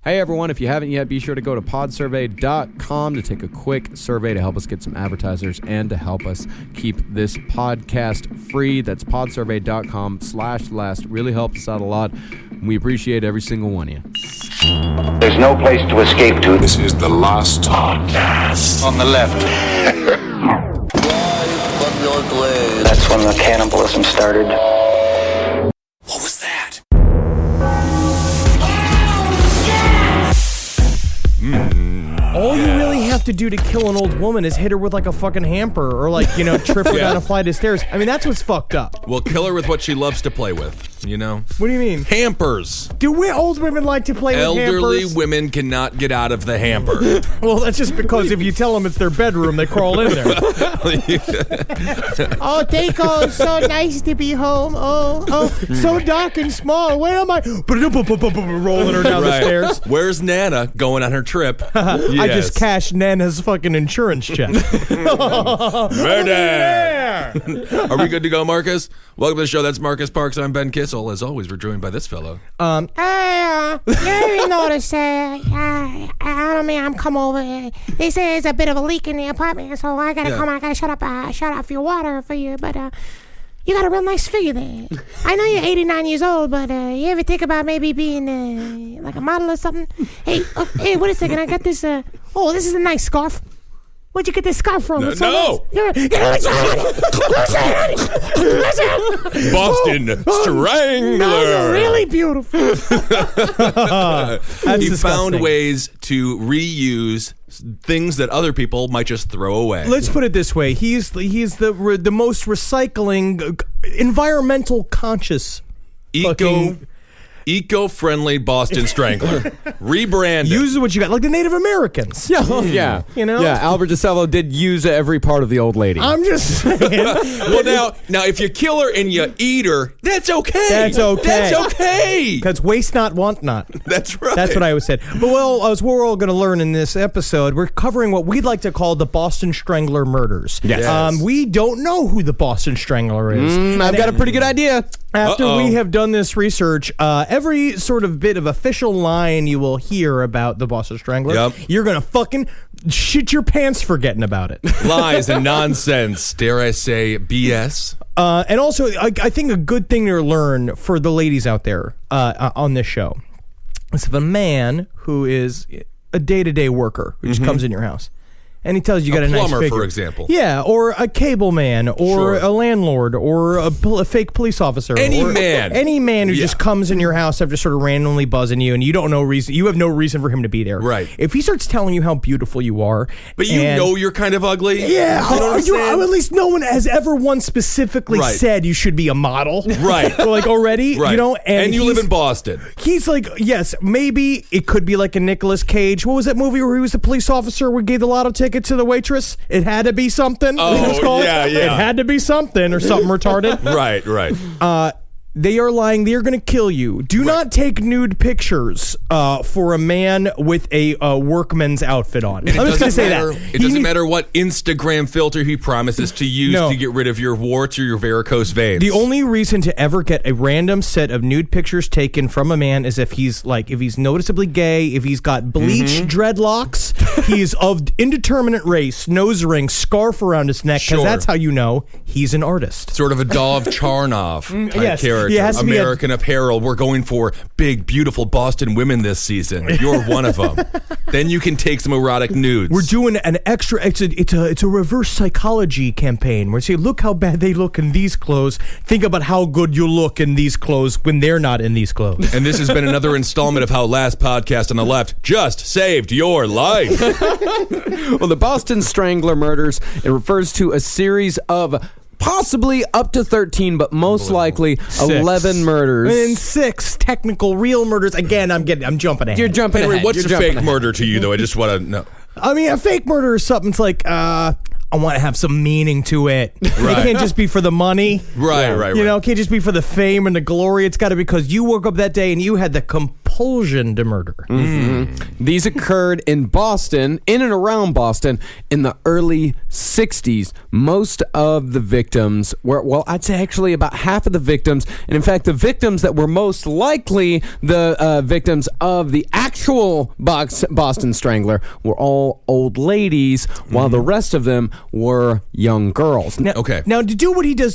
Hey, everyone, if you haven't yet, be sure to go to podsurvey.com to take a quick survey to help us get some advertisers and to help us keep this podcast free. That's podsurvey.com/last. Really helps us out a lot. We appreciate every single one of you. There's no place to escape to. This is the last podcast. On the left. That's when the cannibalism started. What was that? All you really have to do to kill an old woman is hit her with like a fucking hamper or like, trip her down a flight of stairs. I mean, that's what's fucked up. Well, kill her with what she loves to play with, What do you mean? Hampers. Do old women like to play with hampers? Elderly women cannot get out of the hamper. Well, that's just because if you tell them it's their bedroom, they crawl in there. Oh, Daco, it's so nice to be home. Oh, so dark and small. Where am I? Rolling her down the stairs. Where's Nana going on her trip? I just cashed Nana's fucking insurance check. Murder! Are we good to go, Marcus? Welcome to the show. That's Marcus Parks. I'm Ben Kissel. As always, we're joined by this fellow. You notice, I don't mean, I'm come over. They say there's a bit of a leak in the apartment, so I gotta come. I gotta shut off your water for you, but you got a real nice figure there. I know you're 89 years old, but you ever think about maybe being like a model or something? Hey, wait a second. I got this. This is a nice scarf. Where'd you get this scarf from? No. Boston Strangler. No, really beautiful. He found ways to reuse things that other people might just throw away. Let's put it this way: he's the most recycling, environmental conscious, eco-friendly Boston Strangler. Rebranded. Use what you got, like the Native Americans. Yeah. Yeah, Albert DeSalvo did use every part of the old lady. I'm just saying. Well, now, if you kill her and you eat her, that's okay. That's okay. Because waste not, want not. That's right. That's what I always said. But as we're all going to learn in this episode, we're covering what we'd like to call the Boston Strangler murders. Yes. We don't know who the Boston Strangler is. I've got a pretty good idea. After we have done this research, every sort of bit of official line you will hear about the Boston Strangler, you're going to fucking shit your pants forgetting about it. Lies and nonsense, dare I say BS. And also, I think a good thing to learn for the ladies out there on this show is if a man who is a day-to-day worker who just comes in your house, and he tells you got a nice plumber, figure. for example. Yeah, or a cable man, or a landlord, or a fake police officer. Any man who just comes in your house after sort of randomly buzzing you, and you don't know reason. You have no reason for him to be there. Right. If he starts telling you how beautiful you are, but you're kind of ugly. Yeah. At least no one has ever once specifically said you should be a model. Right. Like already, right. And you live in Boston. He's like, yes, maybe it could be like a Nicolas Cage. What was that movie where he was the police officer who gave the lotto ticket to the waitress? It had to be something. Oh, yeah. It had to be something or something retarded. Right. They are lying. They are going to kill you. Do not take nude pictures for a man with a workman's outfit on. I'm just going to say that. It doesn't matter what Instagram filter he promises to use to get rid of your warts or your varicose veins. The only reason to ever get a random set of nude pictures taken from a man is if he's noticeably gay, if he's got bleached dreadlocks, he's of indeterminate race, nose ring, scarf around his neck, because that's how you know he's an artist. Sort of a Dov Charnov type character. American Apparel. We're going for big, beautiful Boston women this season. You're one of them. Then you can take some erotic nudes. We're doing an extra. It's a reverse psychology campaign. We're saying, look how bad they look in these clothes. Think about how good you look in these clothes when they're not in these clothes. And this has been another installment of how last podcast on the left just saved your life. Well, the Boston Strangler murders, it refers to a series of possibly up to 13, but most likely 11 murders. And 6 technical real murders. Again, I'm jumping ahead. You're jumping ahead. What's a fake murder to you, though? I just want to know. I mean, a fake murder is something. It's like, I want to have some meaning to it. Right. It can't just be for the money. Right. It can't just be for the fame and the glory. It's got to be because you woke up that day and you had the complete compulsion to murder. These occurred in Boston, in and around Boston, in the early 60s. Most of the victims were, well, I'd say actually about half of the victims, and in fact, the victims that were most likely the victims of the actual Boston Strangler were all old ladies, while the rest of them were young girls. Now, Now, to do what he did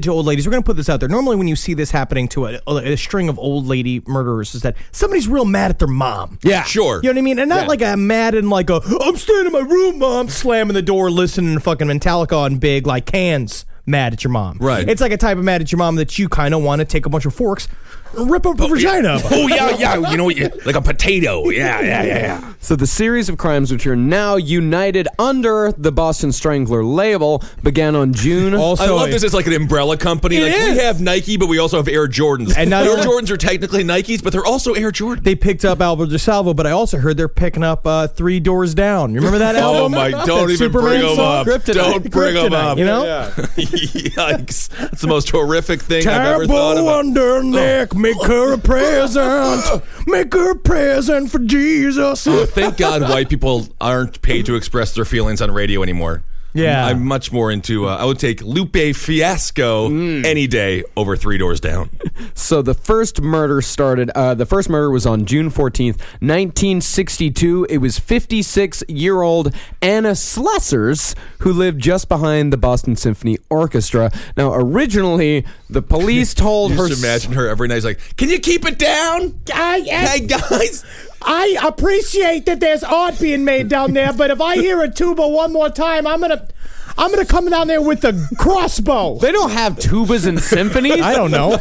to old ladies, we're going to put this out there. Normally, when you see this happening to a string of old lady murderers, is that somebody's real mad at their mom. Yeah, sure. You know what I mean? And not like a mad and like a, I'm staying in my room, mom, slamming the door, listening to fucking Metallica on big, like, cans. Mad at your mom. Right. It's like a type of mad at your mom that you kind of want to take a bunch of forks and rip up her vagina up. Oh, yeah. You know, like a potato. Yeah. So the series of crimes, which are now united under the Boston Strangler label, began on June. Also, I love this as like an umbrella company. Like we have Nike, but we also have Air Jordans. And Air Jordans are technically Nikes, but they're also Air Jordans. They picked up Albert DeSalvo, but I also heard they're picking up 3 Doors Down. You remember that album? Oh my! Don't even bring them up. Don't bring them up. You know? Yeah. Yikes! That's the most horrific thing I've ever thought about. Under neck, make her a present. Make her a present for Jesus. Thank God white people aren't paid to express their feelings on radio anymore. Yeah. I'm much more into, I would take Lupe Fiasco any day over 3 Doors Down. So the first murder was on June 14th, 1962. It was 56-year-old Anna Slessers, who lived just behind the Boston Symphony Orchestra. Now, originally, the police told her... Just imagine her every night. She's like, can you keep it down? Hey, guys... I appreciate that there's art being made down there, but if I hear a tuba one more time, I'm gonna come down there with a crossbow. They don't have tubas and symphonies. I don't know.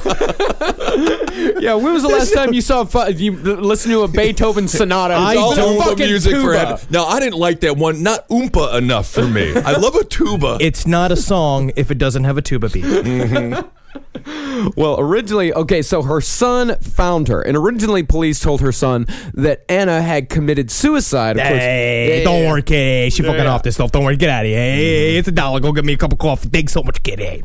Yeah, when was the last time you listened to a Beethoven sonata? I don't love music tuba. for heaven. No, I didn't like that one. Not oompa enough for me. I love a tuba. It's not a song if it doesn't have a tuba beat. Mm-hmm. Well, originally, so her son found her, and originally police told her son that Anna had committed suicide. Of course, don't worry, kid. She fucking off this stuff. Don't worry, get out of here. Hey, it's $1. Go get me a cup of coffee. Thanks so much, kid.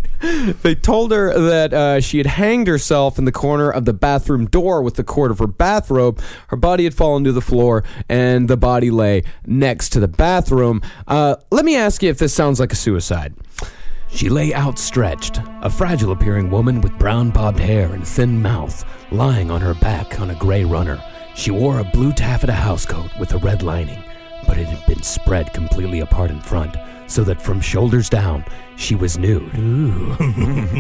They told her that she had hanged herself in the corner of the bathroom door with the cord of her bathrobe. Her body had fallen to the floor, and the body lay next to the bathroom. Let me ask you if this sounds like a suicide. She lay outstretched, a fragile-appearing woman with brown bobbed hair and thin mouth, lying on her back on a gray runner. She wore a blue taffeta housecoat with a red lining, but it had been spread completely apart in front, so that from shoulders down, she was nude.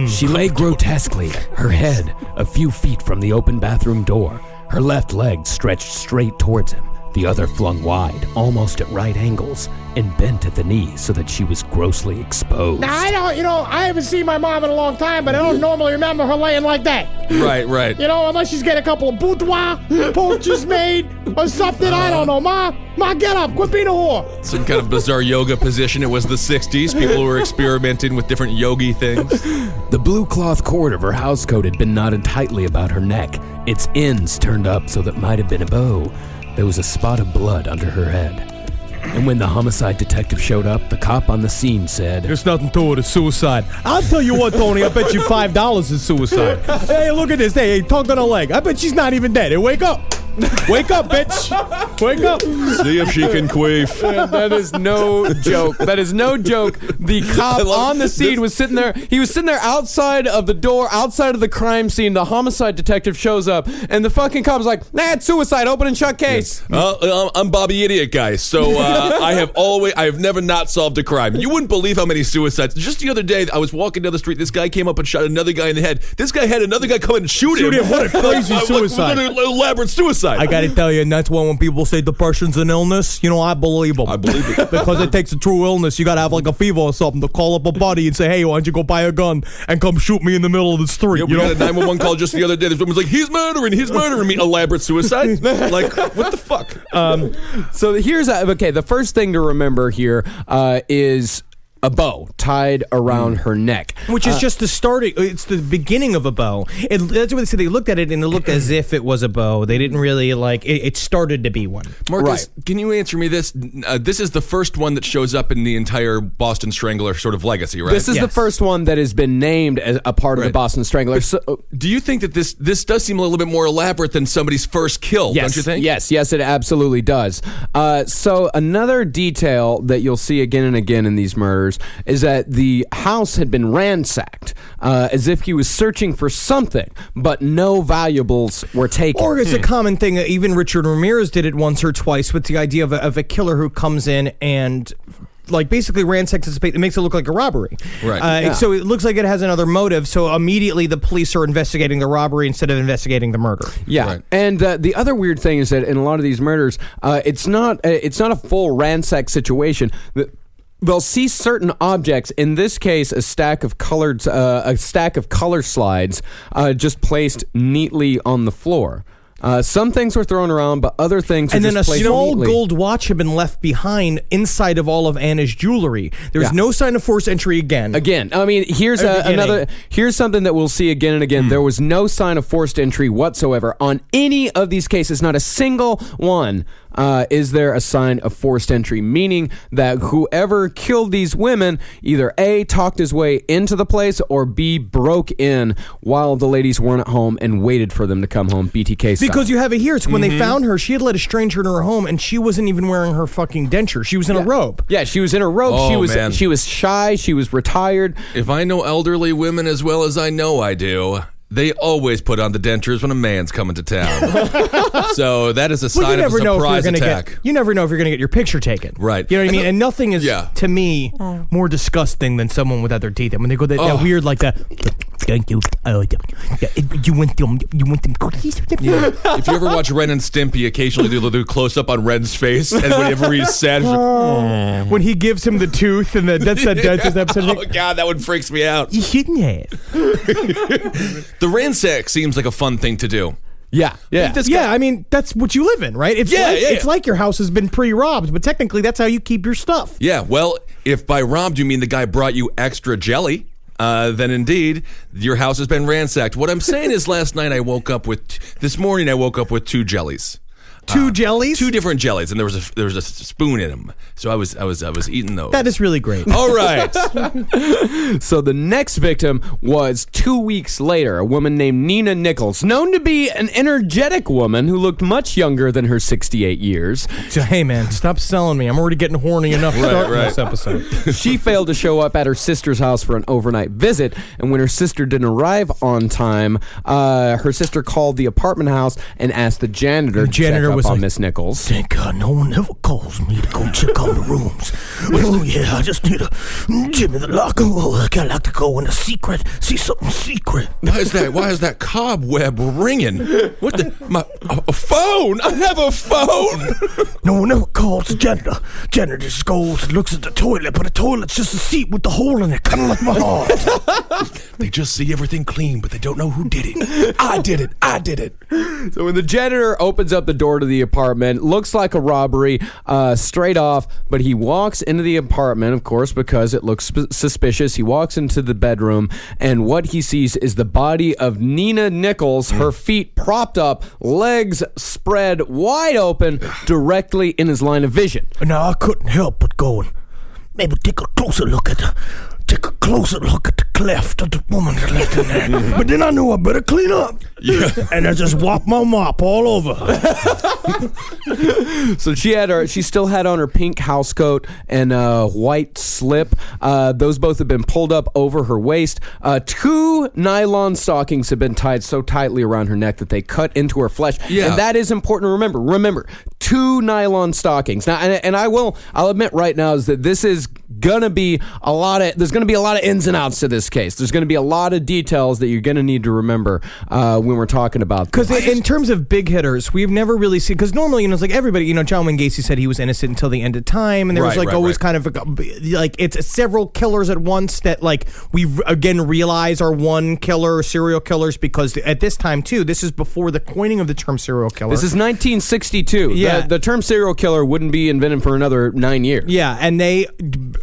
She lay grotesquely, her head a few feet from the open bathroom door, her left leg stretched straight towards him, the other flung wide, almost at right angles, and bent at the knee so that she was grossly exposed. Now, I haven't seen my mom in a long time, but I don't normally remember her laying like that. Right. Unless she's got a couple of boudoir poachers made or something. I don't know. Ma, get up. Quit being a whore. Some kind of bizarre yoga position. It was the 60s. People were experimenting with different yogi things. The blue cloth cord of her housecoat had been knotted tightly about her neck, its ends turned up so that might have been a bow. There was a spot of blood under her head. And when the homicide detective showed up, the cop on the scene said, "There's nothing to it, it's suicide." I'll tell you what, Tony, I bet you $5 is suicide. Hey, look at this. Hey, tongue on her leg. I bet she's not even dead. Hey, wake up. Wake up, bitch. Wake up. See if she can queef. That is no joke. That is no joke. The cop on the scene was sitting there. He was sitting there outside of the door, outside of the crime scene. The homicide detective shows up, and the fucking cop's like, "Nah, it's suicide. Open and shut case." I'm Bobby Idiot Guy, so I have never not solved a crime. You wouldn't believe how many suicides. Just the other day, I was walking down the street. This guy came up and shot another guy in the head. This guy had another guy come in and shoot him. What a crazy suicide. Elaborate suicide. I gotta tell you, and that's why when people say depression's an illness, I believe them. I believe it. Because it takes a true illness. You gotta have like a fever or something to call up a buddy and say, "Hey, why don't you go buy a gun and come shoot me in the middle of the street?" We got a 911 call just the other day. This woman's like, he's murdering me. Elaborate suicide? Like, what the fuck? So here's the first thing to remember here is a bow tied around her neck. Which is just the starting. It's the beginning of a bow. That's what they said. They looked at it and it looked as if it was a bow. They didn't really like it. It started to be one. Marcus, can you answer me this? This is the first one that shows up in the entire Boston Strangler sort of legacy, right? This is the first one that has been named as a part of the Boston Strangler. So, do you think that this does seem a little bit more elaborate than somebody's first kill? yes, Don't you think? Yes, it absolutely does. So another detail that you'll see again and again in these murders is that the house had been ransacked, as if he was searching for something, but no valuables were taken. Or it's a common thing. Even Richard Ramirez did it once or twice with the idea of a killer who comes in and like basically ransacks the space. It makes it look like a robbery. Right. So it looks like it has another motive. So immediately the police are investigating the robbery instead of investigating the murder. Yeah. Right. And the other weird thing is that in a lot of these murders, it's not a full ransack situation. They'll see certain objects. In this case, a stack of color slides just placed neatly on the floor. Some things were thrown around, but other things and are then just a placed small neatly. gold watch had been left behind inside of all of Anna's jewelry. There's no sign of forced entry again. I mean, here's something that we'll see again and again. There was no sign of forced entry whatsoever on any of these cases. Not a single one. Is there a sign of forced entry, meaning that whoever killed these women either A, talked his way into the place, or B, broke in while the ladies weren't at home and waited for them to come home, BTK style. Because you have it here. It's when they found her, she had let a stranger into her home, and she wasn't even wearing her fucking denture. She was in a robe. Yeah, she was in a robe. Oh, man. She was shy. She was retired. If I know elderly women as well as I know I do, they always put on the dentures when a man's coming to town. So that is a sign of a surprise attack. You never know if you're going to get your picture taken. Right. You know what I mean? And nothing is, to me, more disgusting than someone without their teeth. When they go that weird, like that. Thank you. You want them cookies? Yeah. If you ever watch Ren and Stimpy, occasionally they'll do close up on Ren's face, and whenever he's sad, he's like, when he gives him the tooth, and that's that dentist episode. oh god, that one freaks me out. You shouldn't have. The ransack seems like a fun thing to do. Yeah. I mean, that's what you live in, right? It's it's like your house has been pre-robbed, but technically that's how you keep your stuff. Yeah, well, if by robbed you mean the guy brought you extra jelly, then indeed your house has been ransacked. What I'm saying is, this morning I woke up with 2 jellies. 2 jellies? 2 different jellies, and there was a spoon in them. So I was eating those. That is really great. All right. So the next victim was 2 weeks later, a woman named Nina Nichols, known to be an energetic woman who looked much younger than her 68 years. So, hey, man, stop selling me. I'm already getting horny enough starting this episode. She failed to show up at her sister's house for an overnight visit, and when her sister didn't arrive on time, her sister called the apartment house and asked the janitor to check up on Miss Nichols. Thank God no one ever calls me to go check on the rooms. Oh, yeah, I just need to give me the locker. Oh, I like to go in a secret, see something secret. Why is that cobweb ringing? What a phone? I have a phone. No one ever calls the janitor. Janitor just goes and looks at the toilet, but the toilet's just a seat with the hole in it, kind of like my heart. They just see everything clean, but they don't know who did it. I did it. So when the janitor opens up the door to the apartment, looks like a robbery straight off, but he walks into the apartment, of course, because it looks suspicious. He walks into the bedroom, and what he sees is the body of Nina Nichols, her feet propped up, legs spread wide open, directly in his line of vision. Now, I couldn't help but going, maybe take a closer look at the cleft of the woman that left in there. But then I knew I better clean up. Yeah. And I just whopped my mop all over her. So she still had on her pink housecoat and a white slip. Those both have been pulled up over her waist. 2 nylon stockings have been tied so tightly around her neck that they cut into her flesh. Yeah. And that is important to remember. Remember, 2 nylon stockings. Now, and I'll admit right now is that this is gonna be there's gonna be a lot of ins and outs to this case. There's gonna be a lot of details that you're gonna need to remember when we're talking about this. Because in terms of big hitters, we've never really seen, because normally, it's like everybody, John Wayne Gacy said he was innocent until the end of time, and there was always kind of like it's several killers at once that like we again realize are one killer, serial killers, because at this time too, this is before the coining of the term serial killer. This is 1962. Yeah. The term serial killer wouldn't be invented for another 9 years. Yeah, and they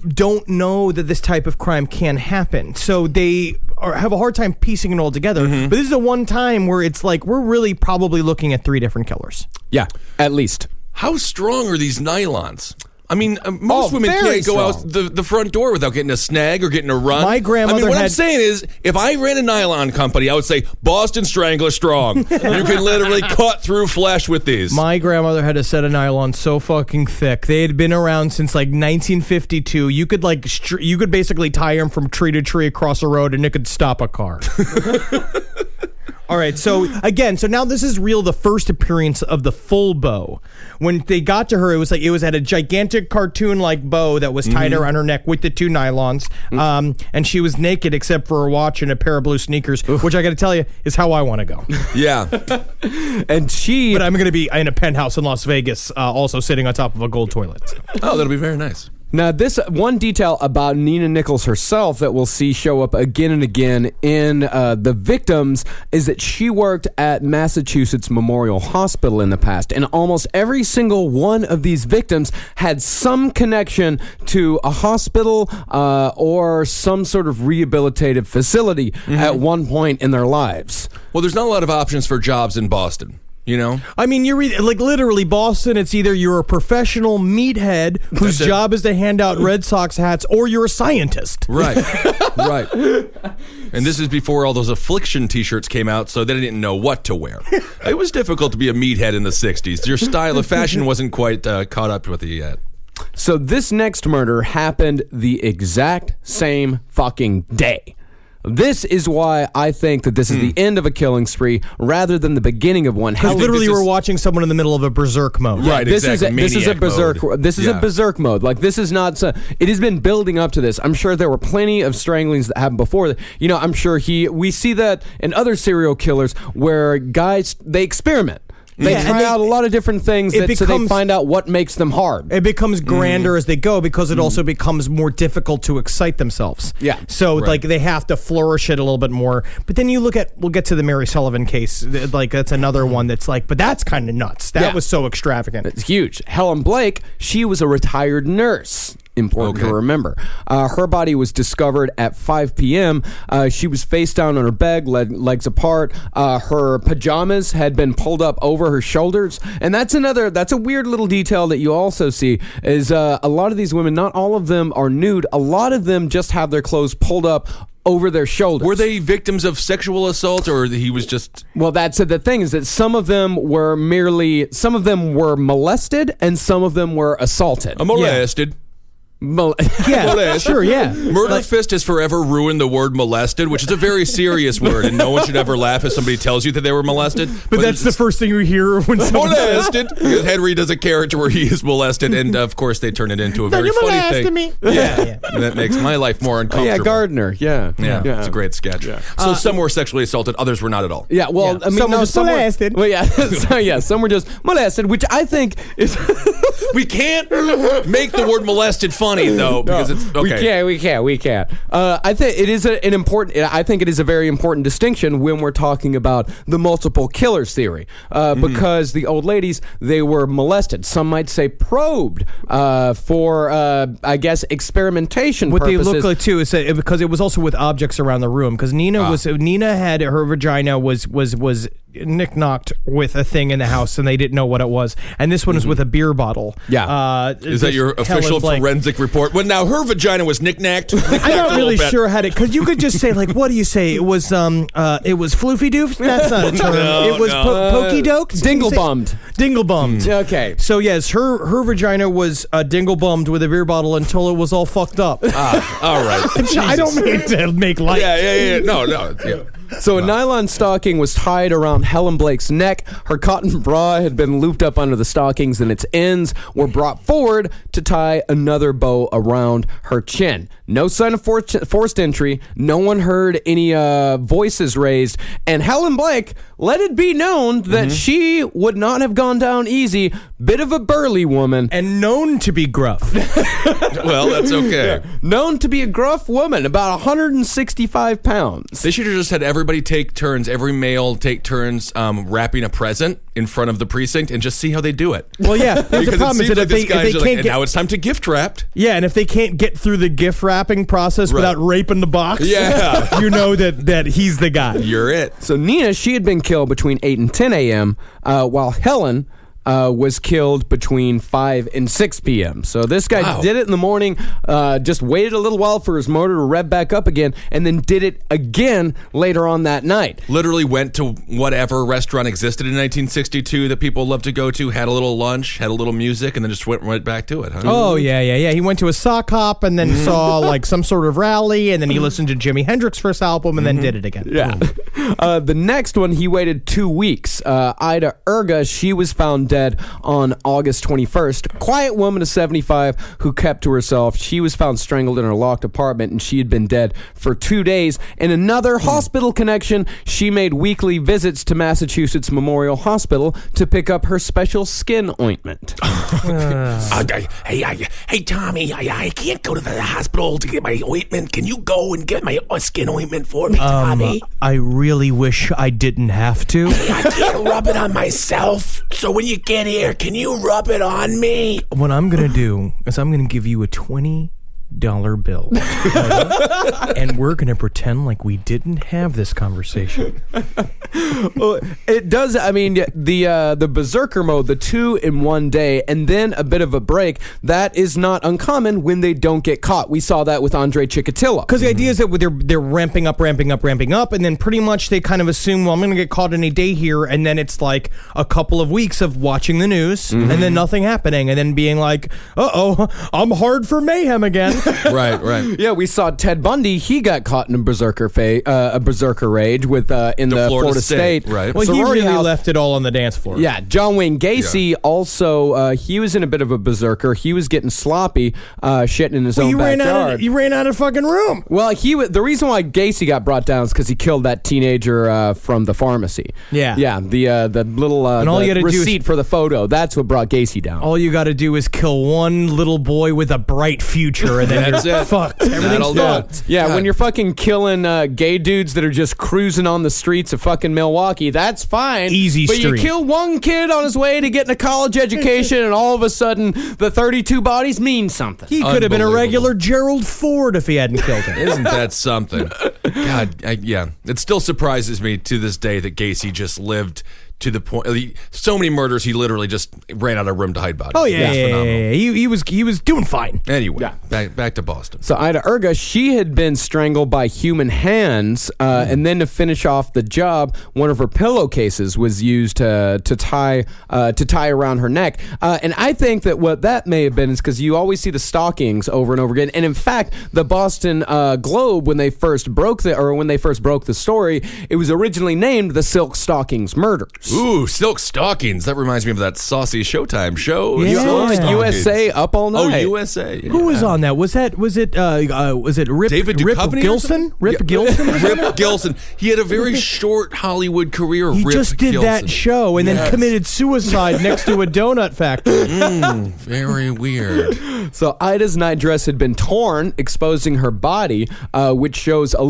don't know that this type of crime can happen. So they have a hard time piecing it all together. But this is the one time where it's like we're really probably looking at 3 different killers. Yeah, at least. How strong are these nylons? I mean, most women can't go out the front door without getting a snag or getting a run. My grandmother what I'm saying is, if I ran a nylon company, I would say, Boston Strangler strong. You can literally cut through flesh with these. My grandmother had a set of nylons so fucking thick. They had been around since like 1952. You could you could basically tie them from tree to tree across a road and it could stop a car. All right, so now this is the first appearance of the full bow. When they got to her, it was at a gigantic cartoon-like bow that was tied around her neck with the 2 nylons, and she was naked except for a watch and a pair of blue sneakers, which I got to tell you is how I want to go. Yeah, but I'm going to be in a penthouse in Las Vegas, also sitting on top of a gold toilet. Oh, that'll be very nice. Now, this one detail about Nina Nichols herself that we'll see show up again and again in the victims is that she worked at Massachusetts Memorial Hospital in the past, and almost every single one of these victims had some connection to a hospital or some sort of rehabilitative facility at one point in their lives. Well, there's not a lot of options for jobs in Boston. You know? I mean, you're literally Boston. It's either you're a professional meathead whose job is to hand out Red Sox hats, or you're a scientist. Right. Right. And this is before all those affliction T-shirts came out, so they didn't know what to wear. It was difficult to be a meathead in the 60s. Your style of fashion wasn't quite caught up with you yet. So this next murder happened the exact same fucking day. This is why I think that this is the end of a killing spree rather than the beginning of one. Because literally we're watching someone in the middle of a berserk mode. Right, exactly. This is a berserk mode. This is a berserk mode. Like, this is not... it has been building up to this. I'm sure there were plenty of stranglings that happened before. You know, I'm sure we see that in other serial killers where guys, they experiment. They try out a lot of different things so they find out what makes them hard. It becomes grander as they go because it also becomes more difficult to excite themselves. Yeah. So like they have to flourish it a little bit more. But then we'll get to the Mary Sullivan case. Like that's another one that's like, but that's kind of nuts. That was so extravagant. It's huge. Helen Blake, she was a retired nurse. Important to remember. Her body was discovered at 5 p.m. She was face down on her bed, legs apart. Her pajamas had been pulled up over her shoulders. And that's a weird little detail that you also see is a lot of these women, not all of them are nude. A lot of them just have their clothes pulled up over their shoulders. Were they victims of sexual assault, or he was just... Well, that's the thing, is that some of them were molested and some of them were assaulted. Molested. Sure, yeah. Murder Fist has forever ruined the word molested, which is a very serious word, and no one should ever laugh if somebody tells you that they were molested. But that's the first thing you hear when someone molested. Because Henry does a character where he is molested, and of course they turn it into a very funny thing. Me. Yeah. And that makes my life more uncomfortable. Yeah, Gardner. Yeah. It's a great sketch. Yeah. So some were sexually assaulted, others were not at all. Yeah, well, I mean, some were just molested. Well, yeah, some were just molested, which I think is. We can't make the word molested funny though, because it's okay. We can't. I think it is I think it is a very important distinction when we're talking about the multiple killers theory, because the old ladies, they were molested. Some might say probed for, I guess, experimentation what purposes. What they look like too is that because it was also with objects around the room. Because Nina had her vagina was knick-knocked with a thing in the house and they didn't know what it was, and this one was with a beer bottle. Is that your official forensic report? Well, now her vagina was knick-knacked. I'm not really sure how to, because you could just say, like, what do you say? It was floofy doof. That's not a term. It was pokey doke. Dingle-bummed. Okay. So yes, her vagina was dingle-bummed with a beer bottle until it was all fucked up. All right. I don't mean to make light. Yeah. No. Yeah. So a nylon stocking was tied around Helen Blake's neck. Her cotton bra had been looped up under the stockings, and its ends were brought forward to tie another bow around her chin. No sign of forced entry. No one heard any voices raised. And Helen Blake, let it be known that she would not have gone down easy. Bit of a burly woman. And known to be gruff. Well, that's okay. Known to be a gruff woman, about 165 pounds. They should have just had everyone everybody take turns, every male take turns wrapping a present in front of the precinct and just see how they do it. Well, yeah. The Because problem it is seems that like if they can't get, now it's time to gift wrapped. yeah, and if they can't get through the gift wrapping process without raping the box, Yeah. you know that he's the guy. You're it. So Nina, she had been killed between 8 and 10 a.m., while Helen was killed between 5 and 6 p.m. So this guy did it in the morning, just waited a little while for his motor to rev back up again, and then did it again later on that night. Literally went to whatever restaurant existed in 1962 that people love to go to, had a little lunch, had a little music, and then just went right back to it. Huh? Oh, yeah. He went to a sock hop and then saw like some sort of rally, and then he listened to Jimi Hendrix's first album and then did it again. Yeah. The next one, he waited 2 weeks. Ida Erga, she was found dead on August 21st. Quiet woman of 75 who kept to herself. She was found strangled in her locked apartment, and she had been dead for 2 days. In another hospital connection, she made weekly visits to Massachusetts Memorial Hospital to pick up her special skin ointment. Hey, Tommy, I can't go to the hospital to get my ointment. Can you go and get my skin ointment for me, Tommy? I really wish I didn't have to. I can't rub it on myself. So when you get here, can you rub it on me? What I'm going to do is I'm going to give you a $20 bill. And we're going to pretend like we didn't have this conversation. Well, it does. I mean, the berserker mode, the 2 in 1 day, and then a bit of a break. That is not uncommon when they don't get caught. We saw that with Andre Chikatilo. Because the idea is that they're ramping up, and then pretty much they kind of assume, well, I'm going to get caught in a day here, and then it's like a couple of weeks of watching the news, and then nothing happening, and then being like, uh-oh, I'm hard for mayhem again. Right. Yeah, we saw Ted Bundy. He got caught in a berserker rage with in the Florida State. Right. Well, he sorority really house. left it all on the dance floor. Yeah, John Wayne Gacy also, he was in a bit of a berserker. He was getting sloppy, shitting in his own backyard. He ran out of fucking room. Well, the reason why Gacy got brought down is because he killed that teenager from the pharmacy. Yeah. Yeah, the little And all you gotta do is- receipt for the photo. That's what brought Gacy down. All you got to do is kill one little boy with a bright future, and then That's you're it. fucked. That'll Everything's do fucked. it. Yeah, God. when you're fucking killing gay dudes that are just cruising on the streets of fucking Milwaukee, that's fine. Easy but street. you kill one kid on his way to getting a college education, and all of a sudden, the 32 bodies mean something. He could have been a Unbelievable. regular Gerald Ford if he hadn't killed him. Isn't that something? God, yeah. It still surprises me to this day that Gacy just lived to the point. So many murders, he literally just ran out of room to hide bodies. Oh yeah, It's phenomenal. He was doing fine. Anyway, back to Boston. So Ida Erga, she had been strangled by human hands, and then to finish off the job, one of her pillowcases was used to tie around her neck. And I think that what that may have been is because you always see the stockings over and over again. And in fact, the Boston Globe, when they first broke the story, it was originally named the Silk Stockings Murders. Ooh, silk stockings. That reminds me of that saucy Showtime show. Yeah. Silk Stockings. USA Up All Oh, Night. USA. Who was on that? Was it Rip David Rip Duchovny or Gilson? something? Rip Yeah. Gilson? Rip Gilson. He had a very short Hollywood career. He Rip just did Gilson. that show and then committed suicide next to a donut factory. Very weird. So Ida's nightdress had been torn, exposing her body, which shows some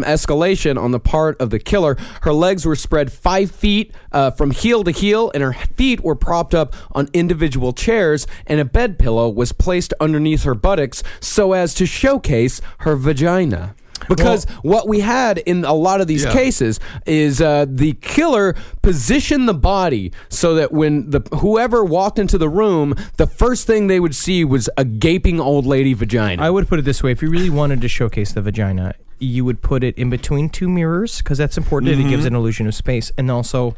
escalation on the part of the killer. Her legs were spread 5 feet from heel to heel, and her feet were propped up on individual chairs, and a bed pillow was placed underneath her buttocks so as to showcase her vagina. Because what we had in a lot of these cases is the killer positioned the body so that when whoever walked into the room, the first thing they would see was a gaping old lady vagina. I would put it this way: if you really wanted to showcase the vagina, you would put it in between two mirrors because that's important. It gives an illusion of space, and also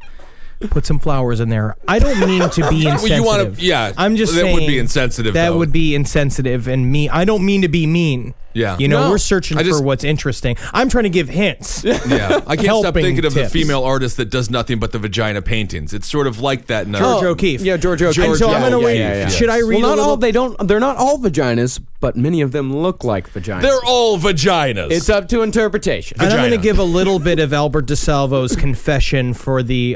put some flowers in there. I don't mean to be insensitive. I'm just that saying would be insensitive. That though. would be insensitive and mean. I don't mean to be mean. Yeah. You know, No. we're searching for what's interesting. I'm trying to give hints. Yeah, I can't stop Helping thinking of the tips. female artist that does nothing but the vagina paintings. It's sort of like that. George O'Keeffe. Yeah, George O'Keeffe. And so I'm Yeah, gonna yeah, wait. yeah, yeah. Should I read Well, a not little? all. They're not all vaginas, but many of them look like vaginas. They're all vaginas. It's up to interpretation. And I'm going to vagina. give a little bit of Albert DeSalvo's confession for the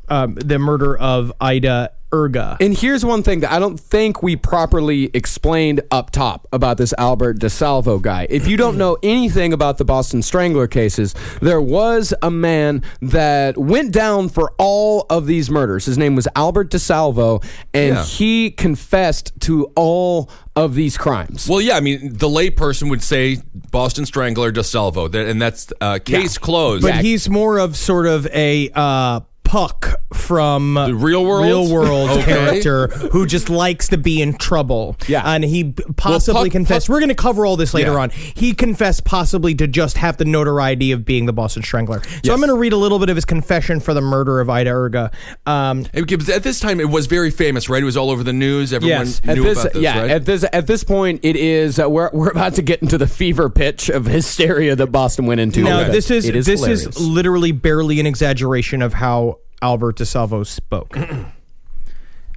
murder of Ida Urga. And here's one thing that I don't think we properly explained up top about this Albert DeSalvo guy. If you don't know anything about the Boston Strangler cases, there was a man that went down for all of these murders. His name was Albert DeSalvo, and he confessed to all of these crimes. Well, yeah, I mean, the layperson would say Boston Strangler DeSalvo, and that's case closed. But he's more of sort of a Puck from the Real World character who just likes to be in trouble. Yeah. And he possibly confessed. We're going to cover all this later on. He confessed possibly to just have the notoriety of being the Boston Strangler. So I'm going to read a little bit of his confession for the murder of Ida Urga. At this time, it was very famous, right? It was all over the news. Everyone knew about this, right? At this point, it is. We're about to get into the fever pitch of hysteria that Boston went into. Now, this is literally barely an exaggeration of how Albert DeSalvo spoke.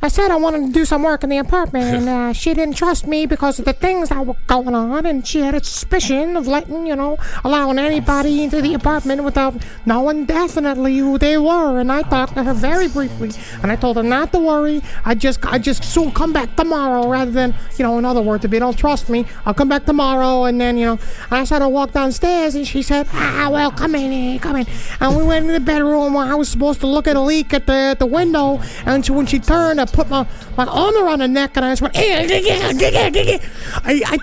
I said I wanted to do some work in the apartment, and she didn't trust me because of the things that were going on, and she had a suspicion of allowing anybody into the apartment without knowing definitely who they were. And I talked to her very briefly, and I told her not to worry. I just soon come back tomorrow, rather than, in other words, if you don't trust me, I'll come back tomorrow. And then, I said I walked downstairs, and she said, well, come in. And we went in the bedroom where I was supposed to look at a leak at the window, and when she turned, I put my arm around her neck, and I just went, I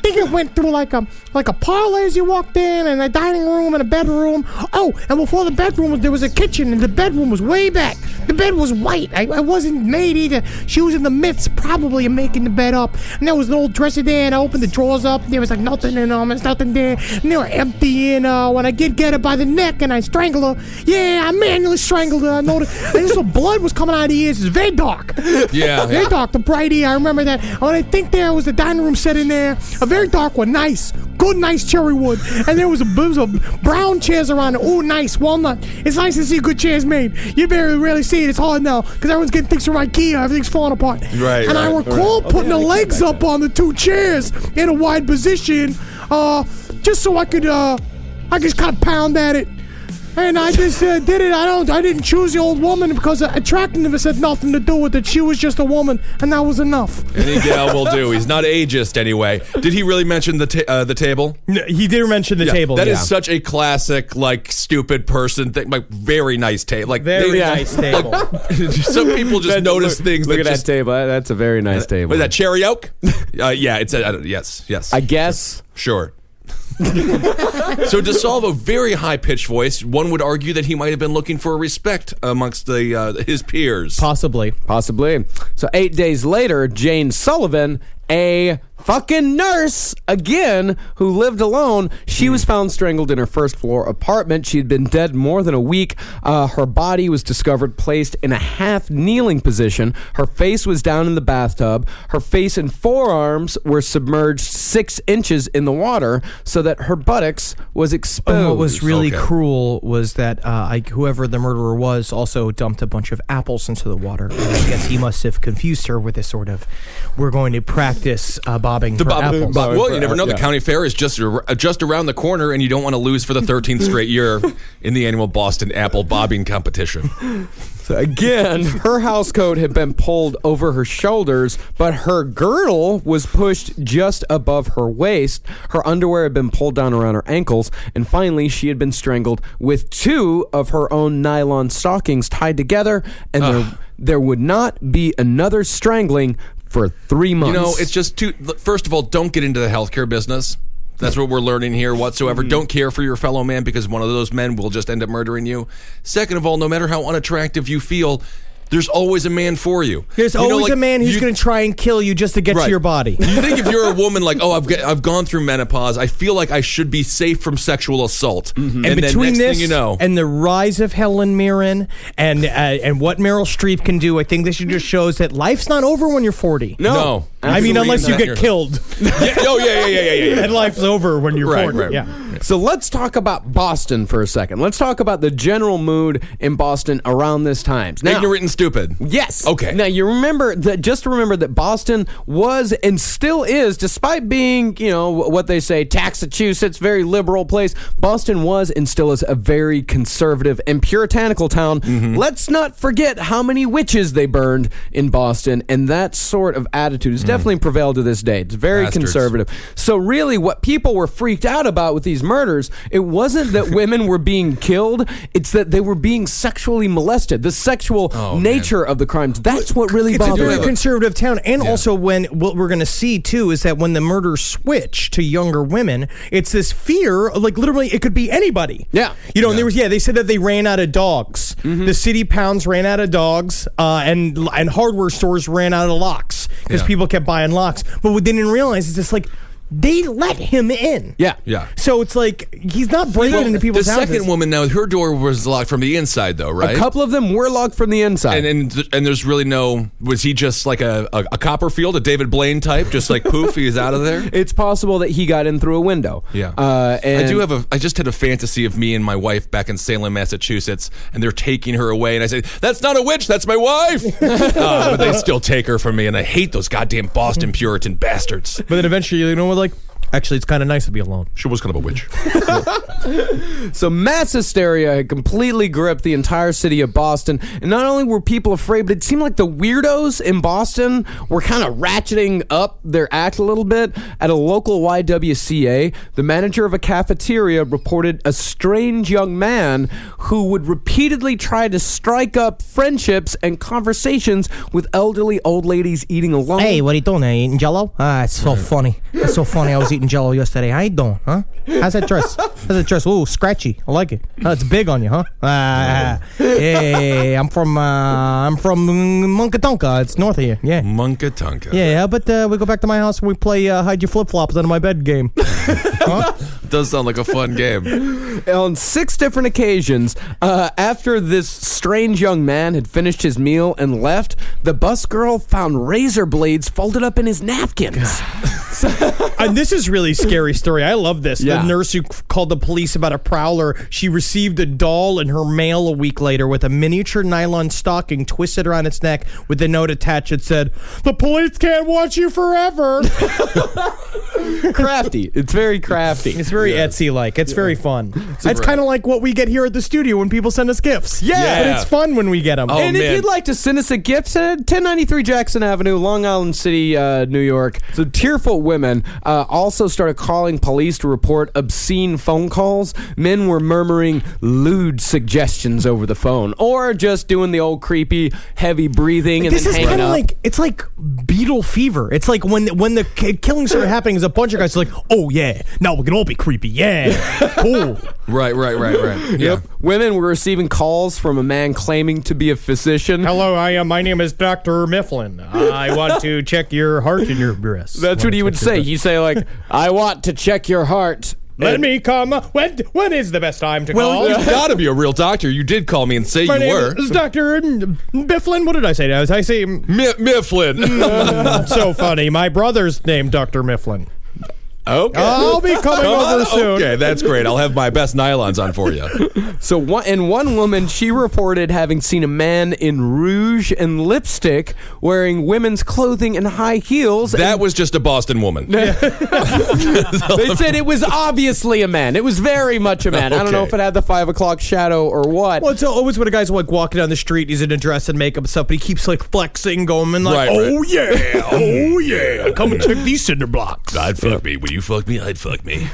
think it went through like a parlor as you walked in, and a dining room and a bedroom. Oh, and before the bedroom there was a kitchen, and the bedroom was way back. The bed was white. I wasn't made either. She was in the midst probably of making the bed up, and there was an old dresser there, and I opened the drawers up, and there was like nothing in them. There's nothing there, and they were empty. And when I did get her by the neck and I strangled her, I manually strangled her. I noticed, and just the blood was coming out of the ears. It's very dark. Yeah. Very dark, the bright ear. I remember that. When I think there was a dining room set in there, a very dark one, nice cherry wood, and there was a brown chairs around it. Oh, nice walnut. It's nice to see good chairs made. You barely really see it. It's hard now because everyone's getting things from IKEA. Everything's falling apart. Right. And I recall putting the legs up on the two chairs in a wide position, just so I could just kind of pound at it. And I just did it. I didn't choose the old woman because attractiveness had nothing to do with it. She was just a woman, and that was enough. Any gal will do. He's not ageist anyway. Did he really mention the table? No, he did mention the table. That is such a classic, stupid person thing. Very nice table. Nice table. Some people just notice things. Look at that table. That's a very nice table. Was that cherry oak? It's yes. I guess. Sure. So DeSalvo, very high-pitched voice. One would argue that he might have been looking for respect amongst his peers. Possibly. So 8 days later, Jane Sullivan, a fucking nurse again who lived alone, she was found strangled in her first floor apartment. She had been dead more than a week. Her body was discovered placed in a half kneeling position. Her face was down in the bathtub. Her face and forearms were submerged 6 inches in the water so that her buttocks was exposed. And what was really cruel was that whoever the murderer was also dumped a bunch of apples into the water. And I guess he must have confused her with this sort of, we're going to practice bobbing for apples. Well, you never know. The county fair is just around the corner, and you don't want to lose for the 13th straight year in the annual Boston apple bobbing competition. So again, her house coat had been pulled over her shoulders, but her girdle was pushed just above her waist. Her underwear had been pulled down around her ankles, and finally, she had been strangled with 2 of her own nylon stockings tied together, and there would not be another strangling for 3 months. It's just first of all, don't get into the healthcare business. That's what we're learning here whatsoever. Don't care for your fellow man because one of those men will just end up murdering you. Second of all, no matter how unattractive you feel, there's always a man for you. There's always a man who's going to try and kill you just to get to your body. You think if you're a woman I've gone through menopause, I feel like I should be safe from sexual assault. Mm-hmm. And between then next thing you know, and the rise of Helen Mirren and what Meryl Streep can do, I think this just shows that life's not over when you're 40. No. I mean, unless you get killed. Yeah. And life's over when you're 40. Right. Yeah. So let's talk about Boston for a second. Let's talk about the general mood in Boston around this time. Now, Ignorant and stupid. yes. Okay. Now you remember that. Just remember that Boston was and still is, despite being, what they say, Taxachusetts, very liberal place. Boston was and still is a very conservative and puritanical town. Mm-hmm. Let's not forget how many witches they burned in Boston, and that sort of attitude has definitely prevailed to this day. It's very Bastards. conservative. So really, what people were freaked out about with these murders, it wasn't that women were being killed, it's that they were being sexually molested. The sexual nature of the crimes. That's what really It's a bothered very me. conservative town. And also, what we're going to see, too, is that when the murders switch to younger women, it's this fear, like literally, it could be anybody. Yeah. And there was, they said that they ran out of dogs. The city pounds ran out of dogs, and hardware stores ran out of locks because people kept buying locks. But what they didn't realize is it's like, they let him in. Yeah. So it's like, he's not breaking into people's the houses. second woman now, her door was locked from the inside, though, right? A couple of them were locked from the inside. And there's really no. Was he just like a Copperfield, a David Blaine type? Just like poof, he's out of there. It's possible that he got in through a window. Yeah. And I just had a fantasy of me and my wife back in Salem, Massachusetts, and they're taking her away, and I say, "That's not a witch, that's my wife." But they still take her from me, and I hate those goddamn Boston Puritan bastards. But then eventually, actually, it's kind of nice to be alone. She was kind of a witch. So mass hysteria had completely gripped the entire city of Boston. And not only were people afraid, but it seemed like the weirdos in Boston were kind of ratcheting up their act a little bit. At a local YWCA, the manager of a cafeteria reported a strange young man who would repeatedly try to strike up friendships and conversations with elderly old ladies eating alone. Hey, what are you doing there? Eating Jell-O? It's so funny. It's so funny. I was eating Jell-O yesterday. How you doing, huh? How's that dress? Ooh, scratchy. I like it. Oh, it's big on you, huh? Hey, I'm from Munkatonka. It's north of here. Yeah. Munkatonka. Yeah, but we go back to my house and we play hide your flip-flops under my bed game. Huh? Does sound like a fun game. On 6 different occasions, after this strange young man had finished his meal and left, the bus girl found razor blades folded up in his napkins. And this is really scary story. I love this. Yeah. The nurse who called the police about a prowler, she received a doll in her mail a week later with a miniature nylon stocking twisted around its neck with a note attached that said, "The police can't watch you forever." Crafty. It's very crafty. It's very Etsy-like. It's very fun. It's kind of like what we get here at the studio when people send us gifts. Yeah. But it's fun when we get them. And if you'd like to send us a gift, send it 1093 Jackson Avenue, Long Island City, New York. So tearful women also started calling police to report obscene phone calls. Men were murmuring lewd suggestions over the phone, or just doing the old creepy, heavy breathing and This then is hanging kind of up. like, it's like beetle fever. It's like when the killings started happening, there's a bunch of guys like, "Oh yeah, now we can all be creepy. Yeah, cool." Right. Yeah. Yep. Women were receiving calls from a man claiming to be a physician. Hello, my name is Dr. Mifflin. I want to check your heart and your breast. That's what he would say. He'd say like, "I want to check your heart." Let me come. When is the best time to Well, call? you've got to be a real doctor. You did call me and say My you name were. is Dr. Mifflin. What did I say? Did I say Mifflin. so funny? My brother's named Dr. Mifflin. Okay. I'll be coming over soon. Okay, that's great. I'll have my best nylons on for you. So one woman, she reported having seen a man in rouge and lipstick wearing women's clothing and high heels. That was just a Boston woman. They said it was obviously a man. It was very much a man. I don't know Okay. if it had the 5 o'clolock shadow or what. Well, it's always when a guy's like walking down the street, he's in a dress and makeup and stuff, but he keeps like flexing, going and like, Right, oh yeah, come and check these cinder blocks. I'd fuck me. Will you fuck me? I'd fuck me.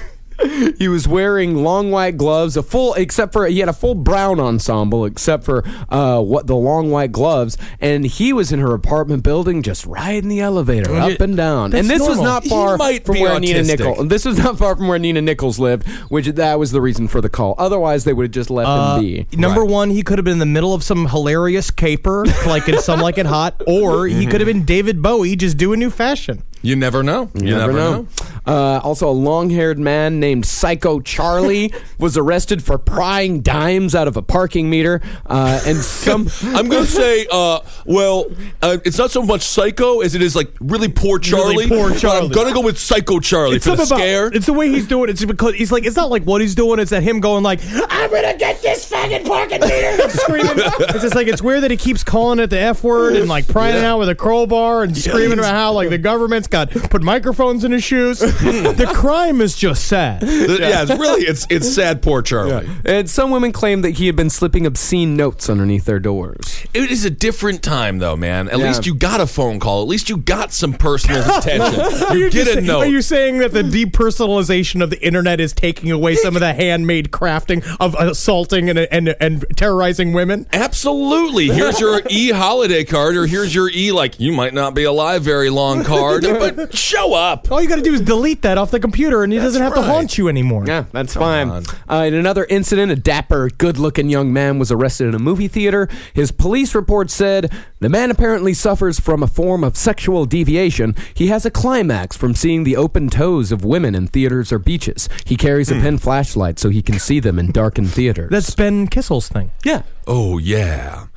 He was wearing long white gloves, he had a full brown ensemble except for the long white gloves, and he was in her apartment building just riding the elevator up and down. That's And this was normal. not far He might from be where Nina autistic. Nichols. This was not far from where Nina Nichols lived, which that was the reason for the call. Otherwise, they would have just let him be. Number one, he could have been in the middle of some hilarious caper, like in Some Like It Hot, or he could have been David Bowie just doing new fashion. You never know. You never know. Also, a long-haired man named Psycho Charlie was arrested for prying dimes out of a parking meter. And some... I'm going to say, it's not so much psycho as it is like really poor Charlie. Really poor Charlie. I'm going to go with Psycho Charlie for the scare. It's the way he's doing it. It's because he's like, it's not like what he's doing. It's that him going like, I'm going to get this fucking parking meter. Screaming. It's just like, it's weird that he keeps calling it the F word and like prying out with a crowbar and screaming about how like the government's put microphones in his shoes. The crime is just sad. It's sad poor Charlie. And some women claim that he had been slipping obscene notes underneath their doors. It is a different time, though, man. At least you got a phone call. At least you got some personal attention. You get a note. Are you saying that the depersonalization of the internet is taking away some of the handmade crafting of assaulting and terrorizing women? Absolutely. Here's your e-holiday card, or here's your you might not be alive very long card, but show up. All you got to do is delete that off the computer, and he doesn't have to haunt you anymore. Yeah, that's fine. In another incident, a dapper, good-looking young man was arrested in a movie theater. His police report said the man apparently suffers from a form of sexual deviation. He has a climax from seeing the open toes of women in theaters or beaches. He carries a pen flashlight so he can see them in darkened theaters. That's Ben Kissel's thing. Yeah. Oh, yeah.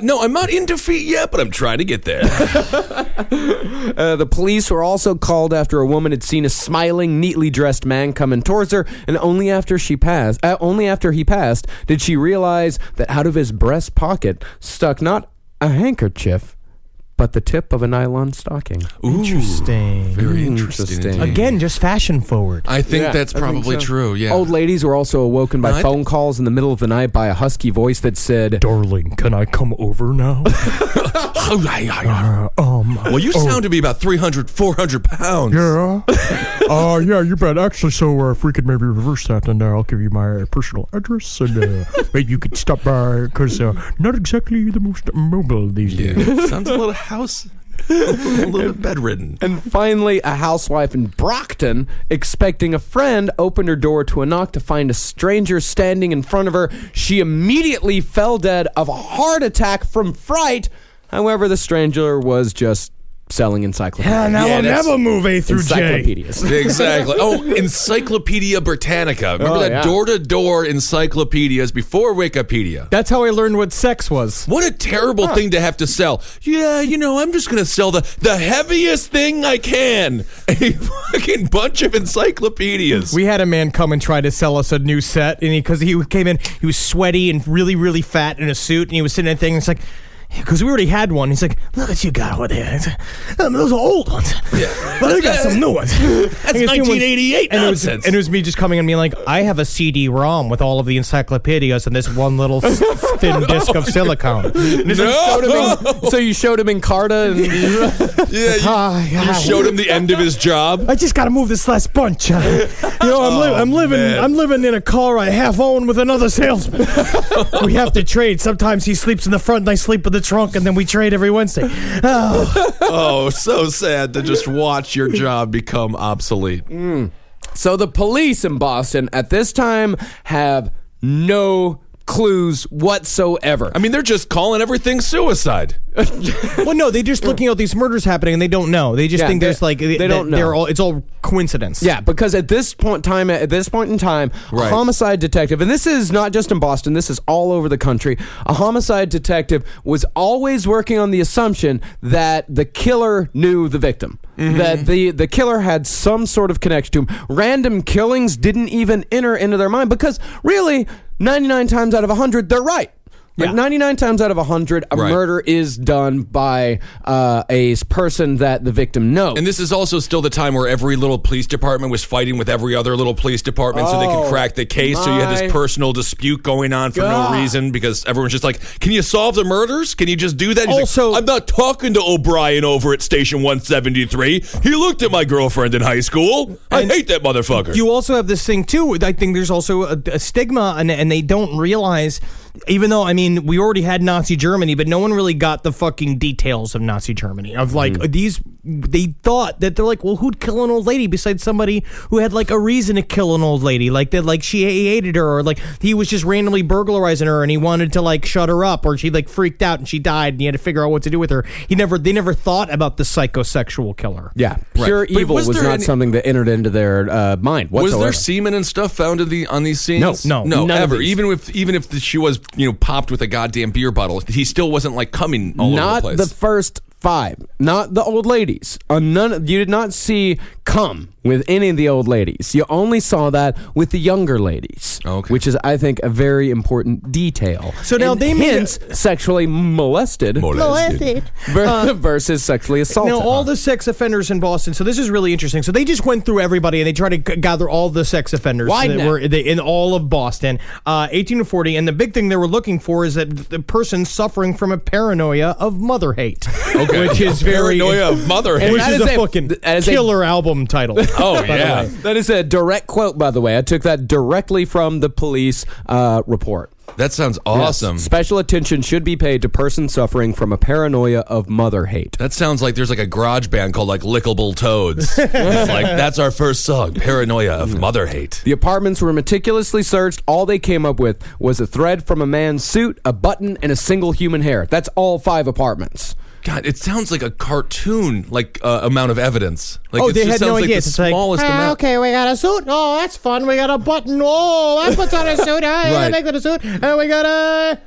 No, I'm not into feet yet, but I'm trying to get there. The police were also called after a woman had seen a smiling, neatly dressed man coming towards her, and only after he passed, did she realize that out of his breast pocket stuck not a handkerchief, but the tip of a nylon stocking. Ooh, interesting. Very interesting. Again, just fashion forward. I think that's probably true, yeah. Old ladies were also awoken by phone calls in the middle of the night by a husky voice that said, "Darling, can I come over now?" Well, you sound to be about 300, 400 pounds. Yeah. Yeah, you bet. Actually, so if we could maybe reverse that, then I'll give you my personal address, and maybe you could stop by, because not exactly the most mobile these days. Sounds a little a little bit bedridden. And finally, a housewife in Brockton, expecting a friend, opened her door to a knock to find a stranger standing in front of her. She immediately fell dead of a heart attack from fright. However, the stranger was just selling encyclopedias. Yeah, now I'll never move A through J. Encyclopedias. Exactly. Oh, Encyclopedia Britannica. Remember that door-to-door encyclopedias before Wikipedia? That's how I learned what sex was. What a terrible thing to have to sell. Yeah, I'm just going to sell the heaviest thing I can. A fucking bunch of encyclopedias. We had a man come and try to sell us a new set, and because he came in, he was sweaty and really, really fat in a suit, and he was sitting in a thing, and it's like, because we already had one. He's like, look what you got over there. Those are old ones. Yeah. But I got some new ones. That's 1988 nonsense. And it was me just coming and being like, I have a CD-ROM with all of the encyclopedias and this one little thin disc of silicone. So you showed him Encarta? And you showed him the end of his job? I just got to move this last bunch. I'm living in a car I half own with another salesman. We have to trade. Sometimes he sleeps in the front and I sleep in the trunk, and then we trade every Wednesday. Oh, so sad to just watch your job become obsolete. So the police in Boston at this time have no clues whatsoever. I mean, they're just calling everything suicide. Well, no, they're just looking at these murders happening, and they don't know. They just think there's like they don't know. It's all coincidence. Yeah, because at this point in time, a homicide detective, and this is not just in Boston, this is all over the country. A homicide detective was always working on the assumption that the killer knew the victim. Mm-hmm. That the killer had some sort of connection to him. Random killings didn't even enter into their mind because really 99 times out of 100 they're right. Like 99 times out of 100, a murder is done by a person that the victim knows. And this is also still the time where every little police department was fighting with every other little police department so they could crack the case. So you had this personal dispute going on for no reason because everyone's just like, can you solve the murders? Can you just do that? He's also, like, I'm not talking to O'Brien over at Station 173. He looked at my girlfriend in high school. I hate that motherfucker. You also have this thing, too. I think there's also a stigma, and they don't realize, even though, I mean, mean, we already had Nazi Germany, but no one really got the fucking details of Nazi Germany. Of like they thought that they're like, well, who'd kill an old lady besides somebody who had like a reason to kill an old lady, like that, like he hated her, or like he was just randomly burglarizing her and he wanted to like shut her up, or she like freaked out and she died and he had to figure out what to do with her. They never thought about the psychosexual killer. Yeah, pure evil was not something that entered into their mind whatsoever. Was there semen and stuff found on these scenes? No, no, none ever. Even if she was popped with a goddamn beer bottle, he still wasn't like coming all over the place. Not the first 5, not the old ladies. You did not see cum with any of the old ladies. You only saw that with the younger ladies, which is, I think, a very important detail. So now they hence sexually molested. Versus sexually assaulted. Now, all the sex offenders in Boston, so this is really interesting. So they just went through everybody and they tried to gather all the sex offenders that were in all of Boston, 18 to 40. And the big thing they were looking for is that the person suffering from a paranoia of mother hate. Which is very... Paranoia of mother hate. Which is a fucking killer album title. Oh, yeah. That is a direct quote, by the way. I took that directly from the police report. That sounds awesome. Yes. Special attention should be paid to persons suffering from a paranoia of mother hate. That sounds like there's like a garage band called like Lickable Toads. It's like, that's our first song, Paranoia of Mother Hate. The apartments were meticulously searched. All they came up with was a thread from a man's suit, a button, and a single human hair. That's all 5 apartments. God, it sounds like a cartoon, like amount of evidence. Like, they had no idea. It's the smallest amount. Okay, we got a suit. Oh, that's fun. We got a button. Oh, that puts on a suit. I make that a suit. And we got a...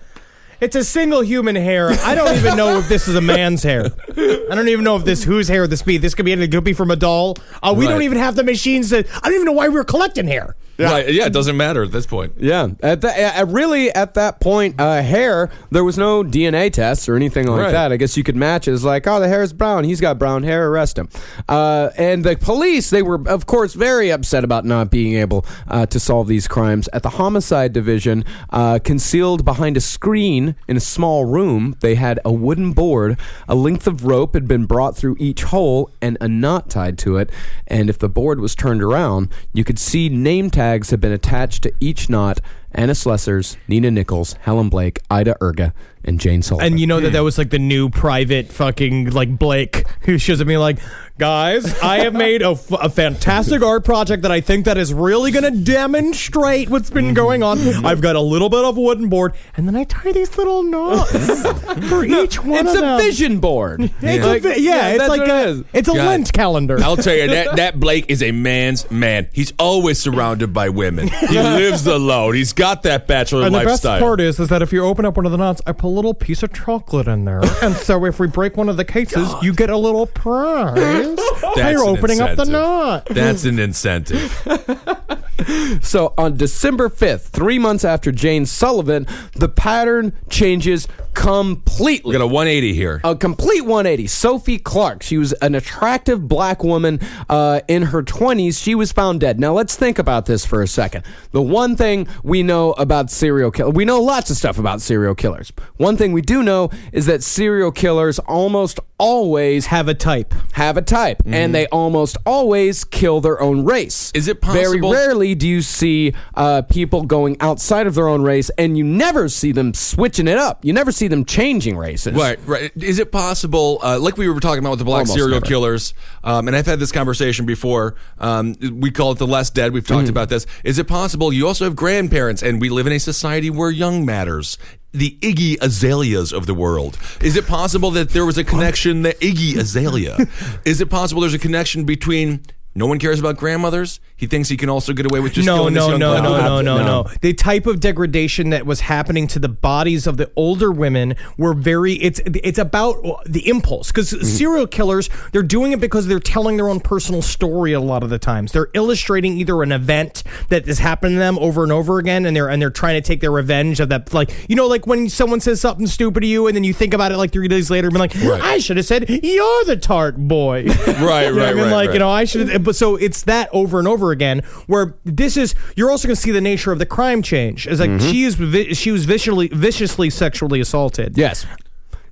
It's a single human hair. I don't even know if this is a man's hair. I don't even know if whose hair this be. This could be anything. It could be from a doll. We don't even have the machines that... I don't even know why we're collecting hair. Yeah. Right. Yeah, it doesn't matter at this point. Yeah. At that point, hair, there was no DNA tests or anything like that. I guess you could match it. It's like, oh, the hair is brown. He's got brown hair. Arrest him. And the police, they were, of course, very upset about not being able to solve these crimes. At the homicide division, concealed behind a screen in a small room, they had a wooden board. A length of rope had been brought through each hole and a knot tied to it. And if the board was turned around, you could see name tags have been attached to each knot. Anna Slessers, Nina Nichols, Helen Blake, Ida Erga, and Jane Sullivan. And you know that was like the new private fucking like Blake who shows at me like, guys, I have made a fantastic art project that I think that is really going to demonstrate what's been going on. I've got a little bit of wooden board, and then I tie these little knots for each one of them. It's a vision board. It's like it's a Lent calendar. I'll tell you, that Blake is a man's man. He's always surrounded by women. He lives alone. He's got that bachelor and lifestyle. And the best part is that if you open up one of the knots, I put a little piece of chocolate in there. And so if we break one of the cases, you get a little prize. You're opening up the knot. That's an incentive. So on December 5th, 3 months after Jane Sullivan, the pattern changes completely. We got a 180 here. A complete 180. Sophie Clark. She was an attractive black woman in her 20s. She was found dead. Now let's think about this for a second. The one thing we know about serial killers, we know lots of stuff about serial killers. One thing we do know is that serial killers almost always have a type. And they almost always kill their own race. Is it possible? Very rarely do you see people going outside of their own race, and you never see them switching it up. You never see them changing races. Right. Is it possible, like we were talking about with the black Almost serial never. killers, and I've had this conversation before, we call it the less dead, we've talked about this. Is it possible you also have grandparents, and we live in a society where young matters? The Iggy Azaleas of the world. Is it possible that there was a connection, the Iggy Azalea? Is it possible there's a connection between no one cares about grandmothers? He thinks he can also get away with just killing this young black woman? No. The type of degradation that was happening to the bodies of the older women were it's about the impulse. Because serial killers, they're doing it because they're telling their own personal story a lot of the times. They're illustrating either an event that has happened to them over and over again, and they're trying to take their revenge of that. Like, you know, like when someone says something stupid to you, and then you think about it like 3 days later, and be like, I should have said, you're the tart boy. Right. You know, I should have. But so it's that over and over again, where you're also going to see the nature of the crime change. It's like she was viciously sexually assaulted. Yes.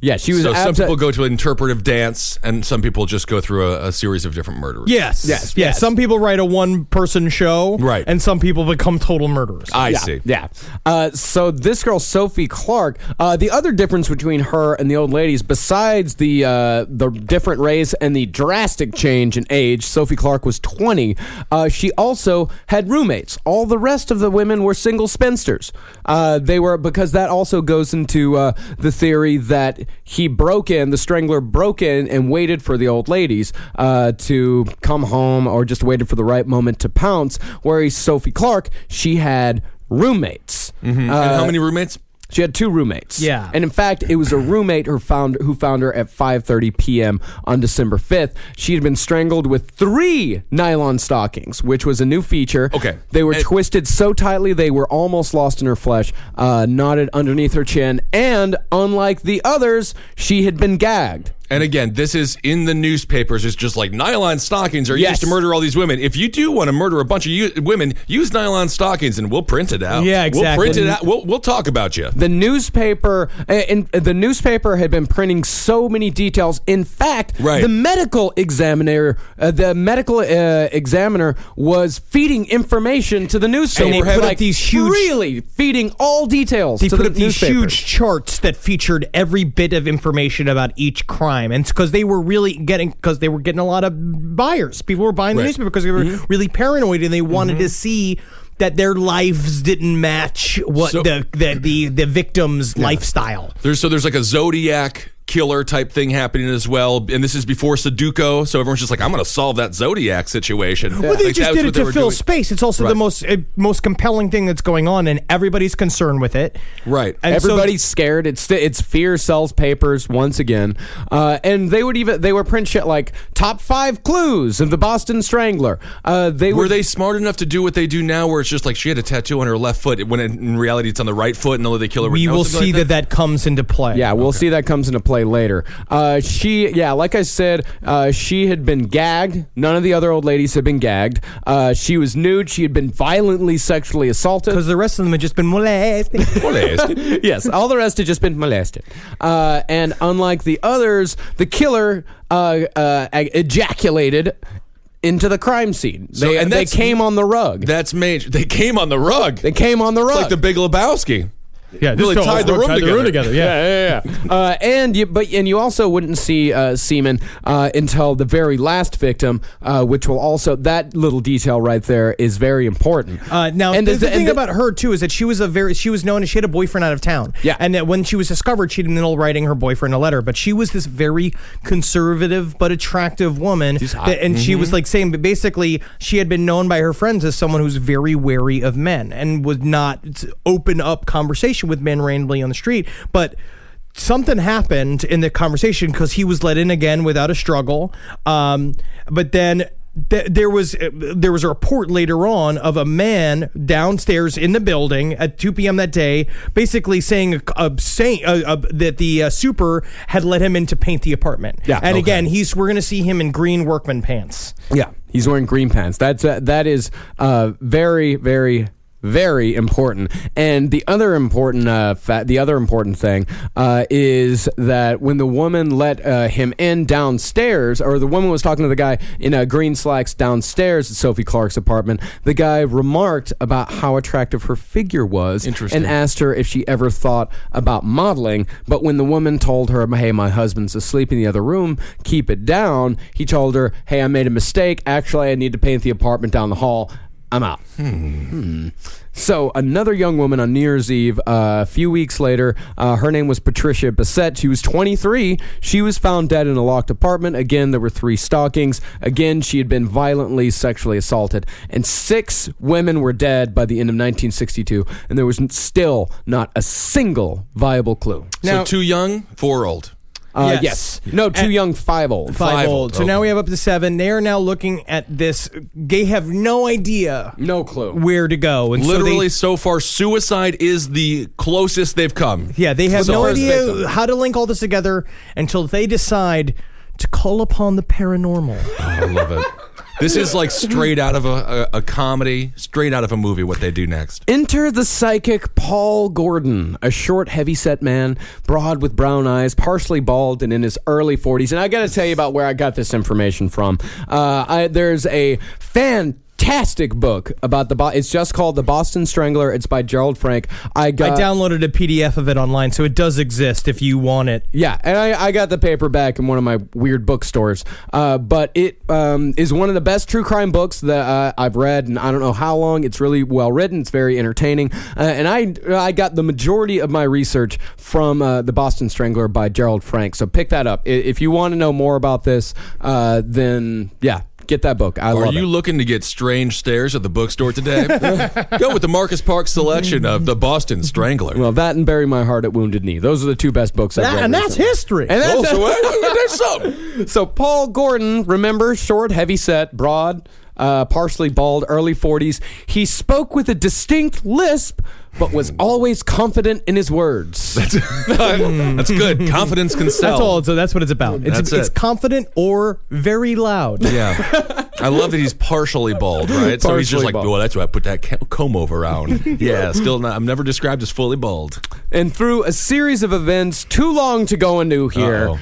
Yeah, she was. So some people go to an interpretive dance, and some people just go through a series of different murderers. Yes. Some people write a one-person show, right? And some people become total murderers. I see. Yeah. So this girl, Sophie Clark, the other difference between her and the old ladies, besides the different race and the drastic change in age, Sophie Clark was 20. She also had roommates. All the rest of the women were single spinsters. They were, because that also goes into the theory that the Strangler broke in and waited for the old ladies to come home, or just waited for the right moment to pounce, whereas Sophie Clark, she had roommates. And how many roommates? She had 2 roommates. Yeah. And in fact, it was a roommate who found her at 5:30 p.m. on December 5th. She had been strangled with 3 nylon stockings, which was a new feature. Okay. They were twisted so tightly they were almost lost in her flesh, knotted underneath her chin, and unlike the others, she had been gagged. And again, this is in the newspapers. It's just like nylon stockings are used to murder all these women. If you do want to murder a bunch of women, use nylon stockings and we'll print it out. Yeah, exactly. We'll print it out. We'll talk about you. The newspaper had been printing so many details. In fact, the medical examiner was feeding information to the newspaper. And they put up these huge, really feeding all details to the these newspapers. huge charts that featured every bit of information about each crime. And it's because they were getting a lot of buyers. People were buying the newspaper because they were really paranoid, and they wanted to see that their lives didn't match what the victim's lifestyle. There's like a Zodiac killer type thing happening as well, and this is before Sudoku, so everyone's just like, I'm going to solve that Zodiac situation. Well, they just did it to fill space. It's also the most compelling thing that's going on, and everybody's concerned with it. Right. And everybody's scared. It's fear sells papers once again. And they would print shit like top 5 clues of the Boston Strangler. Were they smart enough to do what they do now, where it's just like she had a tattoo on her left foot when in reality it's on the right foot, and only the killer would know? We will see that comes into play. Yeah, we'll see that comes into play later. Like I said, she had been gagged. None of the other old ladies had been gagged. She was nude. She had been violently sexually assaulted. Because the rest of them had just been molested. Yes, all the rest had just been molested. And unlike the others, the killer ejaculated into the crime scene. They came on the rug. That's major. They came on the rug. They came on the rug. It's like the Big Lebowski. Yeah, really tied the room together. Yeah. And you also wouldn't see semen until the very last victim, which will also, that little detail right there is very important. Now, and the thing about her too is that she was known as, she had a boyfriend out of town. Yeah, and that when she was discovered, she'd been writing her boyfriend a letter. But she was this very conservative but attractive woman, she was like saying, but basically, she had been known by her friends as someone who's very wary of men and would not open up conversation with men randomly on the street. But something happened in the conversation because he was let in again without a struggle. But then there was a report later on of a man downstairs in the building at 2 p.m. that day, basically saying that the super had let him in to paint the apartment. Yeah, and again, we're going to see him in green workman pants. Yeah, he's wearing green pants. That is very, very, very important. And the other important thing is that when the woman let him in downstairs, or the woman was talking to the guy in green slacks downstairs at Sophie Clark's apartment, the guy remarked about how attractive her figure was and asked her if she ever thought about modeling. But when the woman told her, hey, my husband's asleep in the other room, keep it down, he told her, hey, I made a mistake. Actually, I need to paint the apartment down the hall. I'm out. So another young woman on New Year's Eve, a few weeks later, her name was Patricia Bissett. She was 23. She was found dead in a locked apartment. Again, there were 3 stockings. Again, she had been violently sexually assaulted. And 6 women were dead by the end of 1962. And there was still not a single viable clue. Now, so 2 young, 4 old. Yes. No, 2 young, 5 old. 5 old. So now we have up to 7. They are now looking at this. They have no idea. No clue. Where to go. And literally, so far, suicide is the closest they've come. Yeah, they have no idea how to link all this together until they decide to call upon the paranormal. Oh, I love it. This is like straight out of a comedy, straight out of a movie, what they do next. Enter the psychic Paul Gordon, a short, heavy-set man, broad with brown eyes, partially bald, and in his early 40s. And I got to tell you about where I got this information from. There's a fantastic book about it's just called The Boston Strangler. It's by Gerald Frank. I downloaded a PDF of it online, so it does exist if you want it. Yeah, and I got the paperback in one of my weird bookstores. But it is one of the best true crime books that I've read, and I don't know how long. It's really well written. It's very entertaining. And I got the majority of my research from The Boston Strangler by Gerald Frank. So pick that up. If you want to know more about this, then yeah. Get that book. Are you looking to get strange stares at the bookstore today? Go with the Marcus Park selection of The Boston Strangler. Well, that and Bury My Heart at Wounded Knee. Those are the two best books I've read. And that's history. And that's there's something. So Paul Gordon, remember, short, heavy-set, broad, partially bald, early 40s. He spoke with a distinct lisp, but was always confident in his words. That's good. Confidence can sell. That's all. So that's what it's about. It's confident or very loud. Yeah. I love that he's partially bald, right? So he's just like, bald. well, that's why I put that comb over around. Yeah, still not. I'm never described as fully bald. And through a series of events too long to go into here,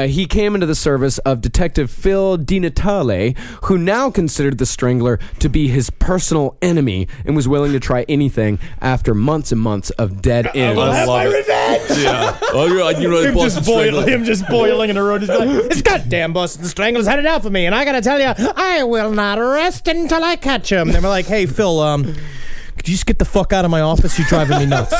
he came into the service of Detective Phil DiNatale, who now considered the Strangler to be his personal enemy and was willing to try anything after months and months of dead ends. I love revenge. Yeah. Oh, you know, him just boiling in the road. Just like, this goddamn Boston Strangler's had it out for me, and I gotta tell you, I will not rest until I catch him. They were like, hey, Phil, could you just get the fuck out of my office? You're driving me nuts.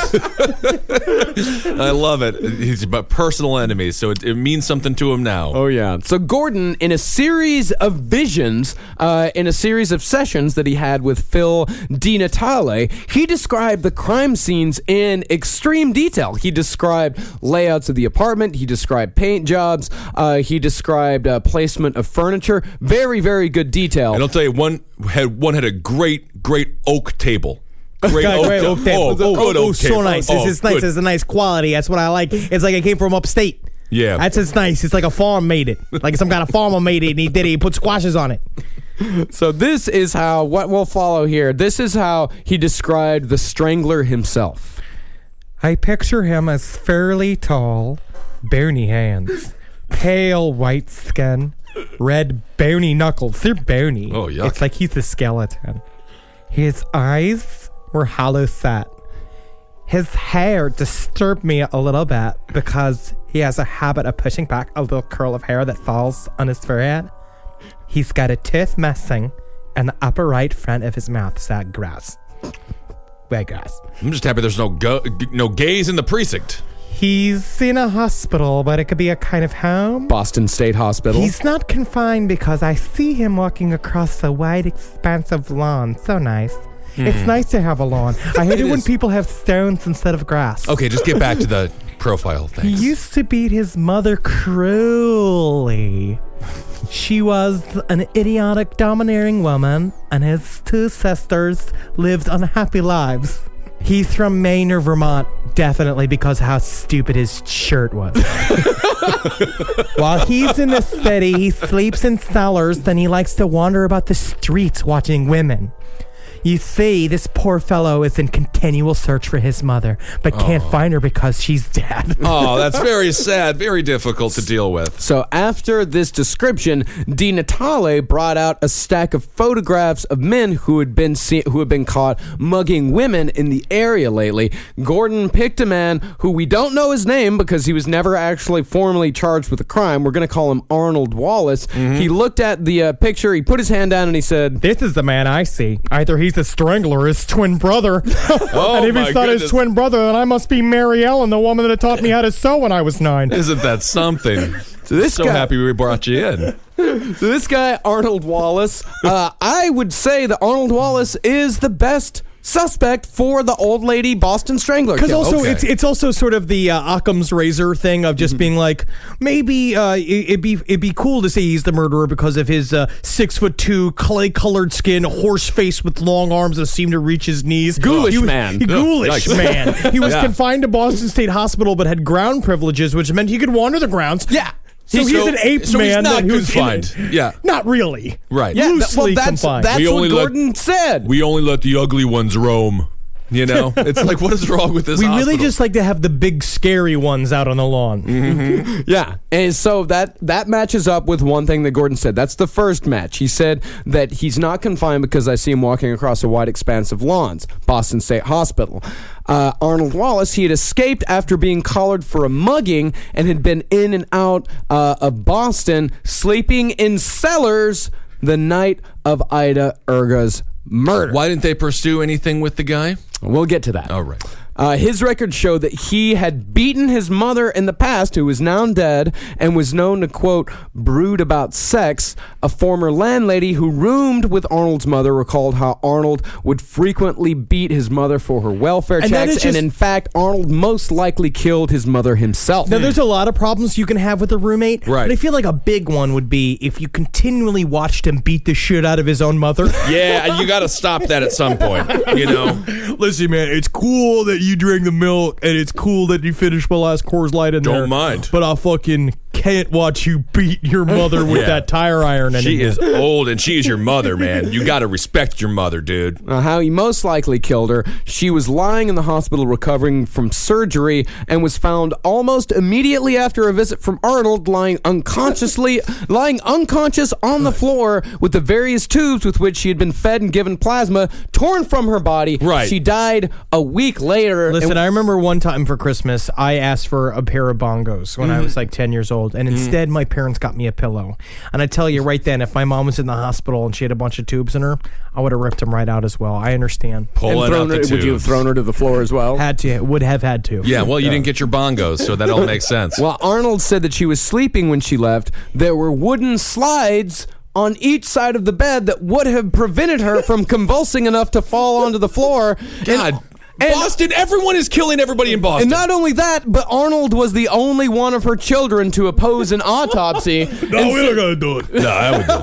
I love it. He's about personal enemies, so it means something to him now. Oh, yeah. So Gordon, in a series of visions, in a series of sessions that he had with Phil DiNatale, he described the crime scenes in extreme detail. He described layouts of the apartment. He described paint jobs. He described placement of furniture. Very, very good detail. And I'll tell you, one had a great oak table. Great oak table. Good oak table. So nice. It's nice. It's a nice quality. That's what I like. It's like it came from upstate. Yeah. That's just nice. It's like a farm made it. Like some kind of farmer made it, and he did it. He put squashes on it. So this is how, what will follow here, this is how he described the Strangler himself. I picture him as fairly tall, bony hands, pale white skin, red bony knuckles. They're bony. Oh, yuck. It's like he's a skeleton. His eyes were hollow set. His hair disturbed me a little bit because he has a habit of pushing back a little curl of hair that falls on his forehead. He's got a tooth missing in the upper right front of his mouth. Is that grass? White grass. I'm just happy there's no gays in the precinct. He's in a hospital, but it could be a kind of home. Boston State Hospital. He's not confined because I see him walking across a wide, expansive lawn. So nice. It's nice to have a lawn. I hate it when people have stones instead of grass. Okay, just get back to the profile thing. He used to beat his mother cruelly. She was an idiotic, domineering woman, and his two sisters lived unhappy lives. He's from Maine or Vermont, definitely because of how stupid his shirt was. While he's in the city, he sleeps in cellars, then he likes to wander about the streets watching women. You see, this poor fellow is in continual search for his mother, but can't find her because she's dead. Oh, that's very sad, very difficult to deal with. So after this description, DiNatale brought out a stack of photographs of men who had been caught mugging women in the area lately. Gordon picked a man who we don't know his name because he was never actually formally charged with a crime. We're going to call him Arnold Wallace. He looked at the picture, he put his hand down, and he said, "This is the man I see. Either he's the Strangler or his twin brother. And if he's not his twin brother, then I must be Mary Ellen, the woman that taught me how to sew when I was 9. Isn't that something? So happy we brought you in. So this guy, Arnold Wallace, I would say that Arnold Wallace is the best suspect for the old lady Boston Strangler. Because also it's also sort of the Occam's razor thing of just being like, maybe it'd be cool to say he's the murderer because of his 6'2", clay-colored skin, horse face with long arms that seem to reach his knees. Ghoulish man. He was confined to Boston State Hospital but had ground privileges, which meant he could wander the grounds. Yeah. So he's an ape so man he's not who's confined. Yeah. Not really. Right. Yeah, Loosely that's confined. what We only let- Gordon said. We only let the ugly ones roam. You know? It's like, what is wrong with this We hospital? really just like to have the big scary ones out on the lawn. Yeah, and so that matches up with one thing that Gordon said. That's the first match. He said that he's not confined because I see him walking across a wide expanse of lawns, Boston State Hospital. Arnold Wallace, he had escaped after being collared for a mugging and had been in and out of Boston, sleeping in cellars the night of Ida Erga's murder. Why didn't they pursue anything with the guy? We'll get to that. All right. His records show that he had beaten his mother in the past, who is now dead, and was known to, quote, brood about sex. A former landlady who roomed with Arnold's mother recalled how Arnold would frequently beat his mother for her welfare And that checks, is just- and in fact, Arnold most likely killed his mother himself. Now, there's a lot of problems you can have with a roommate, Right. but I feel like a big one would be if you continually watched him beat the shit out of his own mother. Yeah, you got to stop that at some point, you know? Listen, man, it's cool that you drink the milk, and it's cool that you finish my last Coors Light in there. Don't mind. But I fucking can't watch you beat your mother with Yeah. that tire iron anymore. She is old, and she is your mother, man. You got to respect your mother, dude. How he most likely killed her. She was lying in the hospital recovering from surgery and was found almost immediately after a visit from Arnold lying unconscious on the floor with the various tubes with which she had been fed and given plasma torn from her body. Right. She died a week later. Listen, I remember one time for Christmas, I asked for a pair of bongos when I was like 10 years old, and instead my parents got me a pillow. And I tell you right then, if my mom was in the hospital and she had a bunch of tubes in her, I would have ripped them right out as well. I understand. Pulling out the tubes. Would you have thrown her to the floor as well? Would have had to. Yeah, well, you didn't get your bongos, so that all makes sense. Well, Arnold said that she was sleeping when she left. There were wooden slides on each side of the bed that would have prevented her from convulsing enough to fall onto the floor. God, Boston, everyone is killing everybody in Boston. And not only that, but Arnold was the only one of her children to oppose an autopsy. No, we're not gonna do it. No, I would do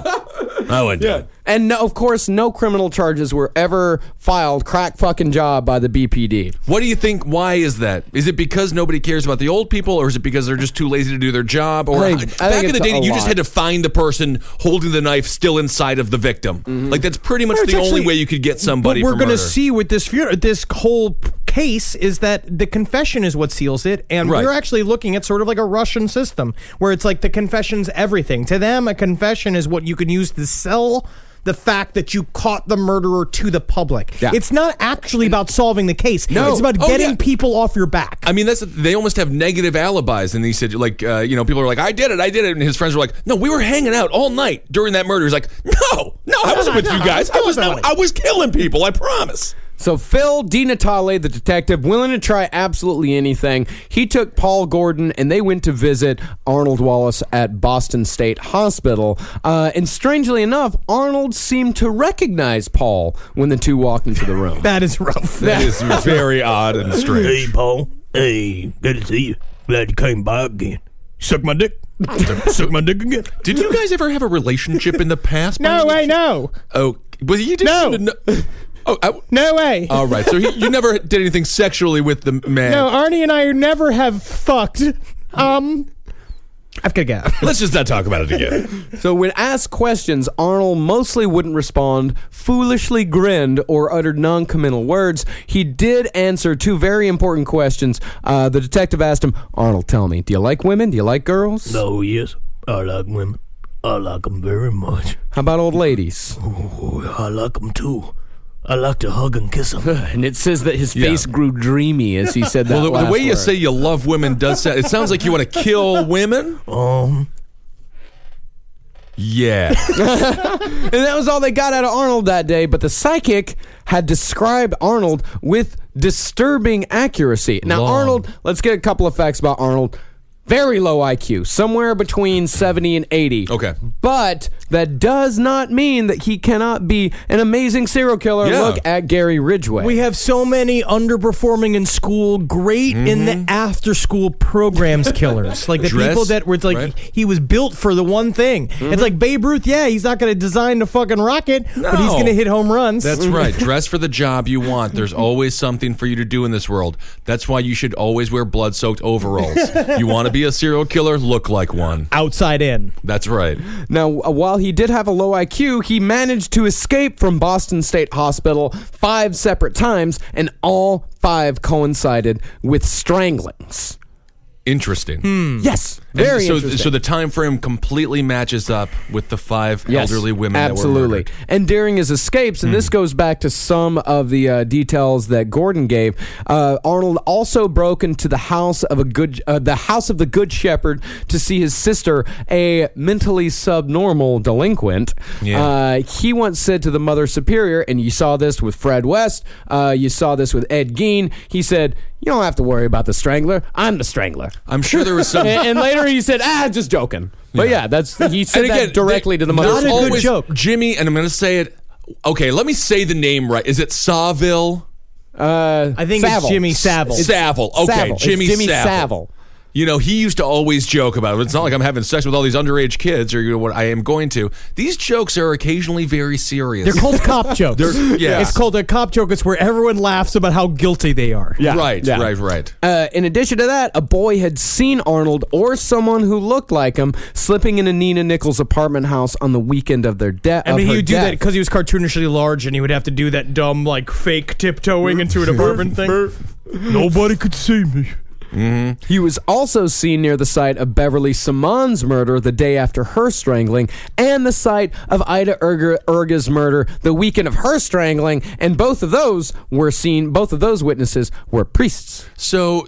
it. I would do it. And no, of course, no criminal charges were ever filed. Crack fucking job by the BPD. What do you think? Why is that? Is it because nobody cares about the old people, or is it because they're just too lazy to do their job? Or I think back in the it's day, a you just lot. had to find the person holding the knife still inside of the victim. Like that's pretty much Well, it's the only actually- way you could get somebody. What we're for going to murder. see with this whole case is that the confession is what seals it, and Right. we're actually looking at sort of like a Russian system where it's like the confession's everything. To them, a confession is what you can use to sell the fact that you caught the murderer to the public. Yeah. It's not actually about solving the case. No. It's about Oh, getting yeah. people off your back. I mean, they almost have negative alibis. And he said, like, people are like, I did it. And his friends were like, no, we were hanging out all night during that murder. He's like, no, I wasn't with you guys. I was killing people. I promise. So Phil DiNatale, the detective, willing to try absolutely anything, he took Paul Gordon and they went to visit Arnold Wallace at Boston State Hospital. And strangely enough, Arnold seemed to recognize Paul when the two walked into the room. That is rough. That is very odd and strange. Paul. Hey, good to see you. Glad you came by again. Suck my dick. Suck my dick again. Did you guys ever have a relationship in the past? No way, no. Oh, well, you did. No. No way. All right. So you never did anything sexually with the man. No, Arnie and I never have fucked. I've got to get. Let's just not talk about it again. So when asked questions, Arnold mostly wouldn't respond, foolishly grinned, or uttered non-committal words. He did answer two very important questions. The detective asked him, Arnold, tell me, do you like women? Do you like girls? Oh, yes. I like women. I like them very much. How about old ladies? Oh, I like them too. I like to hug and kiss them. And it says that his Yeah. face grew dreamy as he said that. Well, the last way you word. say you love women does sound. It sounds like you want to kill women. Yeah. And that was all they got out of Arnold that day, but the psychic had described Arnold with disturbing accuracy. Now, Long. Arnold, let's get a couple of facts about Arnold. Very low IQ, somewhere between 70 and 80. Okay. But that does not mean that he cannot be an amazing serial killer. Yeah. Look at Gary Ridgway. We have so many underperforming in school, great in the after-school programs killers. Like the Dress, people that were like, right? he was built for the one thing. It's like Babe Ruth, yeah, he's not going to design the fucking rocket, but he's No. going to hit home runs. That's right. Dress for the job you want. There's always something for you to do in this world. That's why you should always wear blood-soaked overalls. You want to be a serial killer, look like one. Outside in. That's right. Now, while he did have a low IQ, he managed to escape from Boston State Hospital 5 separate times, and all 5 coincided with stranglings. Interesting. Yes, very interesting. So the time frame completely matches up with the 5 elderly women that were murdered. And during his escapes, and this goes back to some of the details that Gordon gave, Arnold also broke into the house of the Good Shepherd to see his sister, a mentally subnormal delinquent. Yeah. He once said to the Mother Superior, and you saw this with Fred West, you saw this with Ed Gein, he said, "You don't have to worry about the Strangler. I'm the Strangler." I'm sure there was some... and later he said, just joking. But he said that directly to the Mother There's Superior. always joke. Jimmy, and I'm going to say it... Okay, let me say the name right. Is it Saville? I think it's Jimmy Savile. Savile. Okay, Savile. Jimmy It's Jimmy Savile. You know, he used to always joke about it. It's not like I'm having sex with all these underage kids, or what I am going to. These jokes are occasionally very serious. They're called cop jokes. It's called a cop joke. It's where everyone laughs about how guilty they are. Yeah. Right. In addition to that, a boy had seen Arnold or someone who looked like him slipping into Nina Nichols' apartment house on the weekend of their death. I mean, he would do that because he was cartoonishly large, and he would have to do that dumb, like, fake tiptoeing into an apartment thing. Nobody could see me. Mm-hmm. He was also seen near the site of Beverly Simon's murder the day after her strangling, and the site of Ida Erga's murder the weekend of her strangling, and both of those witnesses were priests. So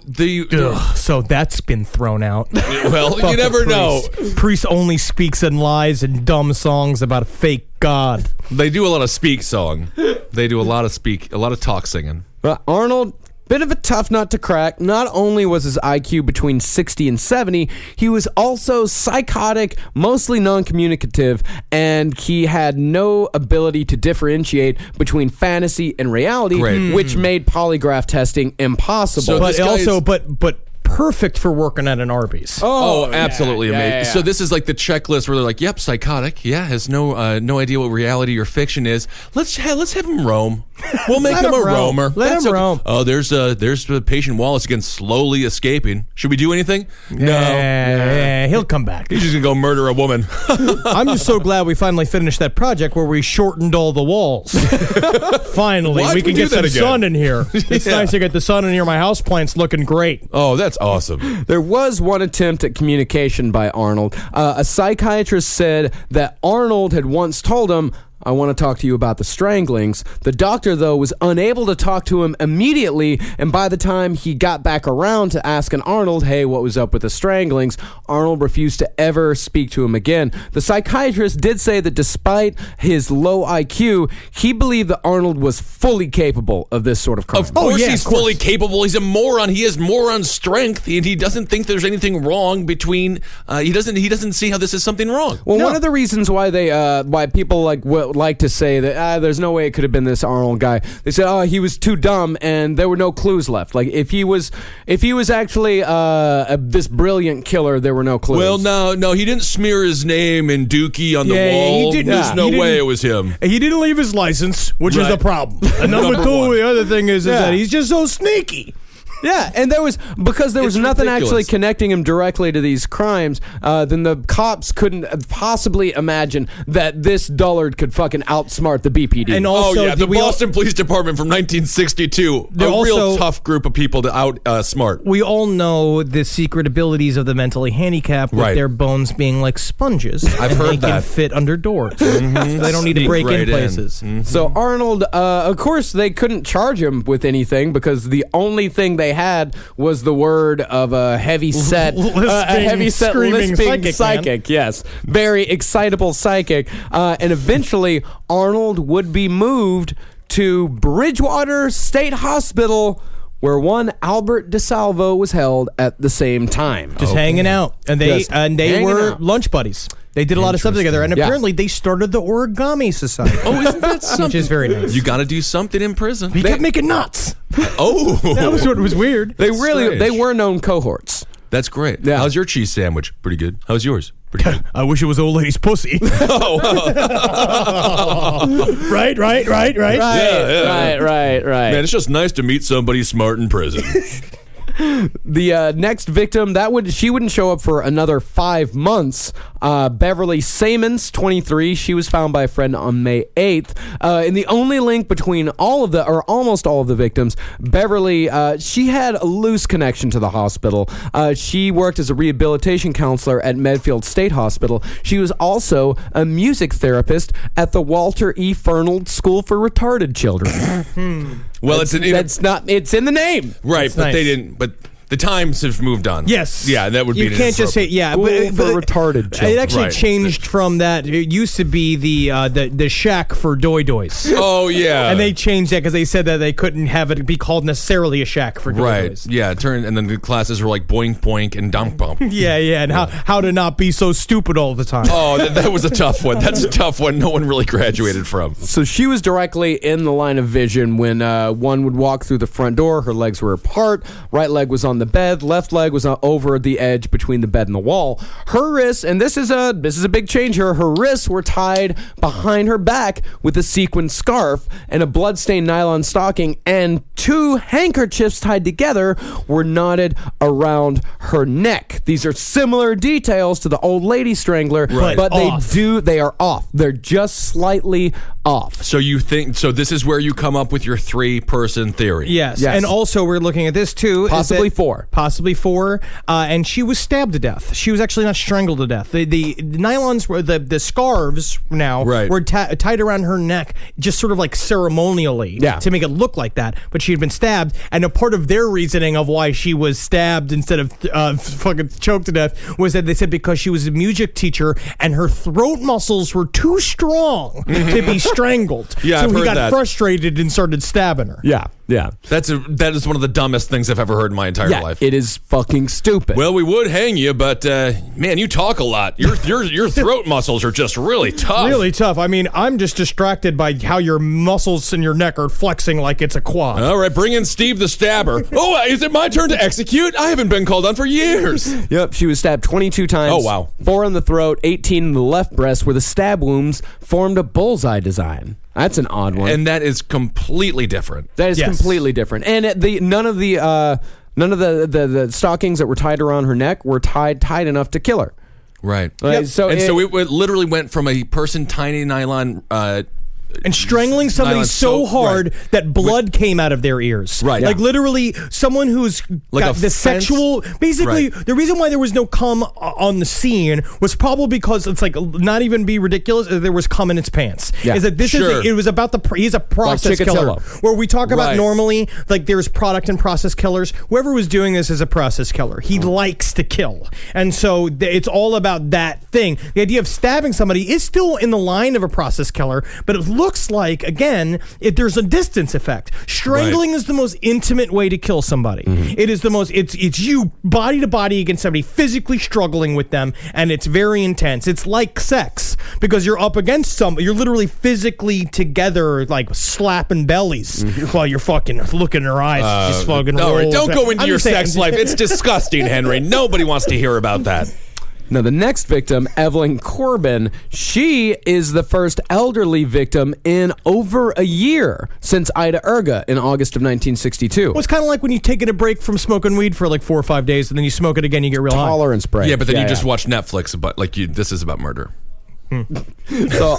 so that's been thrown out. Well, you never know. Priest only speaks in lies and dumb songs about a fake god. They do a lot of speak song. They do a lot of talk singing. But Arnold, bit of a tough nut to crack. Not only was his IQ between 60 and 70, he was also psychotic, mostly non-communicative, and he had no ability to differentiate between fantasy and reality, which made polygraph testing impossible. So but also, but perfect for working at an Arby's. Oh, absolutely amazing. Yeah. So this is like the checklist where they're like, "Yep, psychotic. Yeah, has no idea what reality or fiction is. Let's have him roam. We'll make him a roamer. Let him roam. Oh, there's patient Wallace again, slowly escaping. Should we do anything? No. Yeah, he'll come back. He's just gonna go murder a woman. I'm just so glad we finally finished that project where we shortened all the walls. Finally, Why'd we can we do get some that again? sun in here. It's nice to get the sun in here. My house plant's looking great. Oh, that's awesome. There was one attempt at communication by Arnold. A psychiatrist said that Arnold had once told him, "I want to talk to you about the stranglings." The doctor, though, was unable to talk to him immediately, and by the time he got back around to asking Arnold, "Hey, what was up with the stranglings?" Arnold refused to ever speak to him again. The psychiatrist did say that despite his low IQ, he believed that Arnold was fully capable of this sort of crime. Of course he's fully capable. He's a moron. He has moron strength, and he doesn't think there's anything wrong between. He doesn't see how this is something wrong. Well, one of the reasons why why people like to say that there's no way it could have been this Arnold guy. They said, "Oh, he was too dumb, and there were no clues left." Like if he was actually this brilliant killer, there were no clues. Well, no, he didn't smear his name and Dookie on the wall. There's no way it was him. He didn't leave his license, which is the problem. And number two, the other thing is that he's just so sneaky. Yeah, and there was nothing actually connecting him directly to these crimes. Then the cops couldn't possibly imagine that this dullard could fucking outsmart the BPD. And also, the Boston Police Department from 1962, real tough group of people to outsmart. We all know the secret abilities of the mentally handicapped, with their bones being like sponges. I've heard they that. can fit under doors. So they don't need to break in places. So Arnold, of course, they couldn't charge him with anything because the only thing they had was the word of a heavy-set lisping psychic. Yes, very excitable psychic. And eventually, Arnold would be moved to Bridgewater State Hospital, where one Albert DeSalvo was held at the same time. Just hanging out, and they were lunch buddies. They did a lot of stuff together, and apparently they started the Origami Society. Oh, isn't that something? Which is very nice. You got to do something in prison. He kept making nuts. Oh, that was what was weird. They were known cohorts. That's great. Yeah. How's your cheese sandwich? Pretty good. How's yours? Pretty good. I wish it was old lady's pussy. Right. Right. Man, it's just nice to meet somebody smart in prison. The next victim, she wouldn't show up for another 5 months. Beverly Samons, 23. She was found by a friend on May 8th. And the only link between almost all of the victims, Beverly, she had a loose connection to the hospital. She worked as a rehabilitation counselor at Medfield State Hospital. She was also a music therapist at the Walter E. Fernald School for Retarded Children. Well, it's in the name. Right, That's but nice. they didn't. But the times have moved on. Yes. Yeah, that would be. You can't just say School for retarded children. It actually Right. changed from that. It used to be the shack for doy-doys. Oh yeah. And they changed that because they said that they couldn't have it be called necessarily a shack for Right. doy-doys. Yeah. And then the classes were like boink boink and dump bump. Yeah, and how to not be so stupid all the time. Oh, that was a tough one. That's a tough one. No one really graduated from. So she was directly in the line of vision when one would walk through the front door. Her legs were apart. Right leg was on the bed. Left leg was over the edge between the bed and the wall. Her wrists, and this is a big change here, her wrists were tied behind her back with a sequin scarf and a bloodstained nylon stocking, and 2 handkerchiefs tied together were knotted around her neck. These are similar details to the old lady strangler, Right. but Off. they are off. They're just slightly off. So you think? So this is where you come up with your 3-person theory. Yes. Yes. And also we're looking at this too. Possibly 4. Possibly 4. And she was stabbed to death. She was actually not strangled to death. The nylons were the scarves now Right. were tied around her neck, just sort of like ceremonially to make it look like that. But she had been stabbed, and a part of their reasoning of why she was stabbed instead of fucking choked to death was that they said because she was a music teacher and her throat muscles were too strong to be strangled. Yeah, so I've he heard got that. frustrated and started stabbing her. Yeah. That is one of the dumbest things I've ever heard in my entire life. It is fucking stupid. Well, we would hang you, but man, you talk a lot. Your throat muscles are just really tough. Really tough. I mean, I'm just distracted by how your muscles in your neck are flexing like it's a quad. All right, bring in Steve the Stabber. Oh, is it my turn to execute? I haven't been called on for years. Yep, she was stabbed 22 times. Oh, wow. 4 in the throat, 18 in the left breast, where the stab wounds formed a bullseye design. That's an odd one. And that is completely different. That is completely different. And none of the stockings that were tied around her neck were tied tight enough to kill her. Right. So it literally went from a person tiny nylon and strangling somebody nylon so soap, hard right. that blood came out of their ears. Right. Like Yeah. literally someone who's Like got a the fence? sexual... Basically, Right. the reason why there was no cum on the scene was probably because it's like, not even be ridiculous, there was cum in its pants. Yeah. Is that this Sure. it was about he's a process killer. Chikatilo. Where we talk about Right. normally, like there's product and process killers. Whoever was doing this is a process killer. He likes to kill. And so it's all about that thing. The idea of stabbing somebody is still in the line of a process killer, but it looks like, again, there's a distance effect. Strangling is the most intimate way to kill somebody. It is the most, it's you body to body against somebody, physically struggling with them, and it's very intense. It's like sex, because you're up against somebody, you're literally physically together, like slapping bellies while you're fucking looking in her eyes. Just fucking all right, rolls. don't go into I'm your just saying- sex life. It's disgusting, Henry. Nobody wants to hear about that. Now, the next victim, Evelyn Corbin, she is the first elderly victim in over a year since Ida Erga in August of 1962. Well, it's kind of like when you take a break from smoking weed for like 4 or 5 days, and then you smoke it again, you get real high. Tolerance break. Yeah, but then you just watch Netflix about this is about murder. So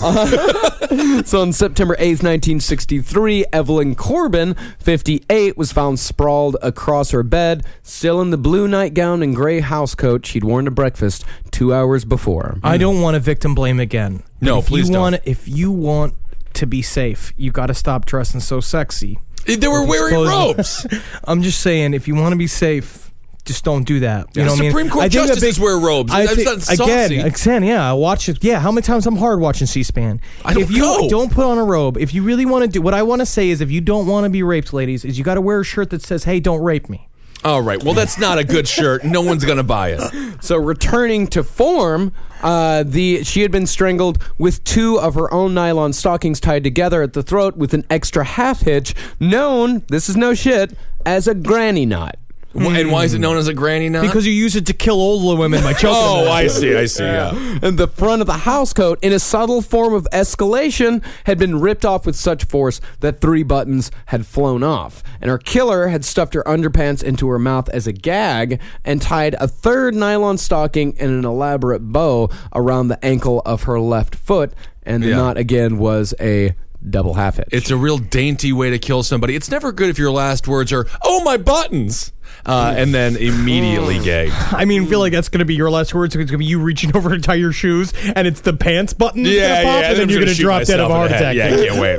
on September 8th, 1963, Evelyn Corbin, 58, was found sprawled across her bed, still in the blue nightgown and gray housecoat she'd worn to breakfast 2 hours before. I don't want to victim blame again. No, please don't. If you want to be safe, you got to stop dressing so sexy. They were wearing robes. I'm just saying, if you want to be safe, just don't do that. You know what I mean? Supreme Court I think justices wear robes. It's not saucy. Again, yeah, I watch it. Yeah, how many times I'm hard watching C-SPAN? If you don't put on a robe, if you really want to do, what I want to say is, if you don't want to be raped, ladies, is you got to wear a shirt that says, "Hey, don't rape me." All right. Well, that's not a good shirt. No one's gonna buy it. So returning to form, she had been strangled with 2 of her own nylon stockings tied together at the throat with an extra half hitch, known, this is no shit, as a granny knot. And why is it known as a granny knot? Because you use it to kill older women by choking them. I see, yeah. And the front of the house coat, in a subtle form of escalation, had been ripped off with such force that 3 buttons had flown off. And her killer had stuffed her underpants into her mouth as a gag and tied a 3rd nylon stocking and an elaborate bow around the ankle of her left foot. And the knot, again, was a double half hitch. It's a real dainty way to kill somebody. It's never good if your last words are, "Oh, my buttons," and then immediately gag. I feel like that's going to be your last words. It's going to be you reaching over to tie your shoes, and it's the pants button that's going to pop, and then you're going to drop dead of a heart attack. Yeah, I can't wait.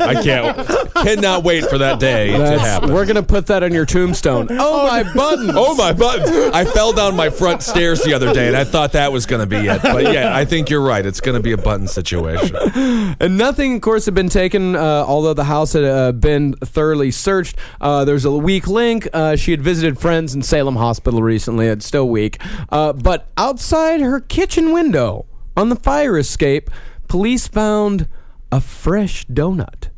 Cannot wait for that day to happen. We're going to put that on your tombstone. Oh, my buttons. Oh, my buttons. I fell down my front stairs the other day, and I thought that was going to be it. But yeah, I think you're right. It's going to be a button situation. And nothing, of course, had been taken, although the house had been thoroughly searched. There's a weak link. She had visited friends in Salem Hospital recently. It's still weak. But outside her kitchen window on the fire escape, police found a fresh donut.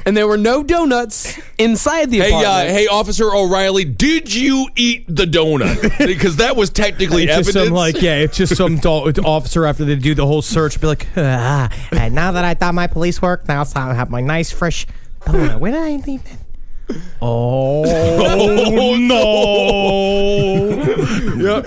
And there were no donuts inside the apartment. Hey, Officer O'Reilly, did you eat the donut? Because that was technically it's evidence. It's just some officer after they do the whole search be like, And now that I done my police work, now I have my nice fresh donut. Where did I leave it? oh no.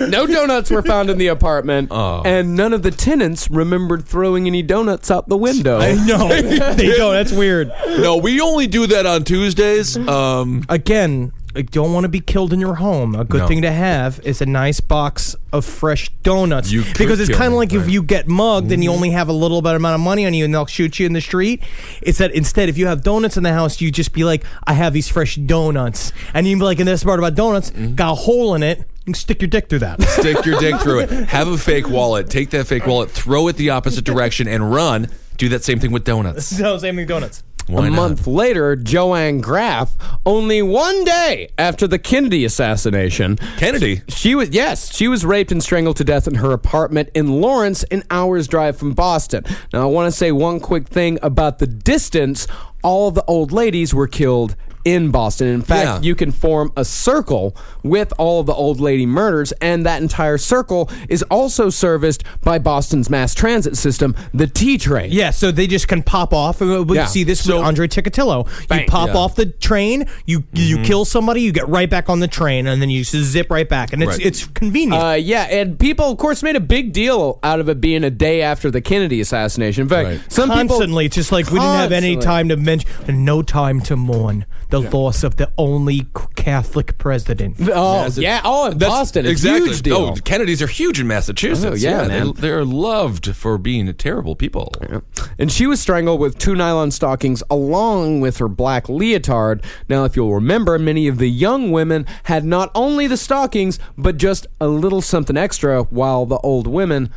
No donuts were found in the apartment, and none of the tenants remembered throwing any donuts out the window. I know. They don't. That's weird. No, we only do that on Tuesdays. Again, I don't want to be killed in your home. A good thing to have is a nice box of fresh donuts. Because it's kind of like if you get mugged and you only have a little bit amount of money on you and they'll shoot you in the street. It's that instead, if you have donuts in the house, you just be like, I have these fresh donuts. And you can be like, and this part about donuts, got a hole in it. You can stick your dick through that. Stick your dick through it. Have a fake wallet. Take that fake wallet, throw it the opposite direction, and run. Do that same thing with donuts. No, same thing with donuts. Why a not? month later, Joanne Graff, only one day after the Kennedy assassination. Kennedy? She was raped and strangled to death in her apartment in Lawrence, an hour's drive from Boston. Now, I want to say one quick thing about the distance. All of the old ladies were killed in Boston. In fact, you can form a circle with all of the old lady murders, and that entire circle is also serviced by Boston's mass transit system, the T-train. Yeah, so they just can pop off. We see this with Andre Ticatello. You pop off the train, you kill somebody, you get right back on the train, and then you zip right back, and it's convenient. And people, of course, made a big deal out of it being a day after the Kennedy assassination. In fact, some constantly, people... just like we didn't have any time to mention, and no time to mourn the loss of the only Catholic president. In Boston, it's exactly. a huge deal. Oh, Kennedys are huge in Massachusetts. Man. They're loved for being terrible people. Yeah. And she was strangled with 2 nylon stockings along with her black leotard. Now, if you'll remember, many of the young women had not only the stockings, but just a little something extra, while the old women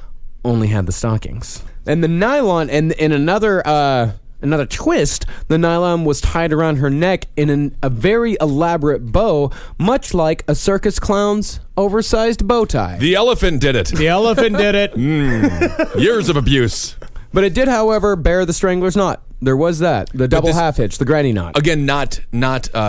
only had the stockings. And the nylon, and in another twist, the nylon was tied around her neck in a very elaborate bow, much like a circus clown's oversized bow tie. The elephant did it. The elephant did it. Years of abuse. But it did, however, bear the strangler's knot. There was that. The double half hitch, the granny knot. Again, not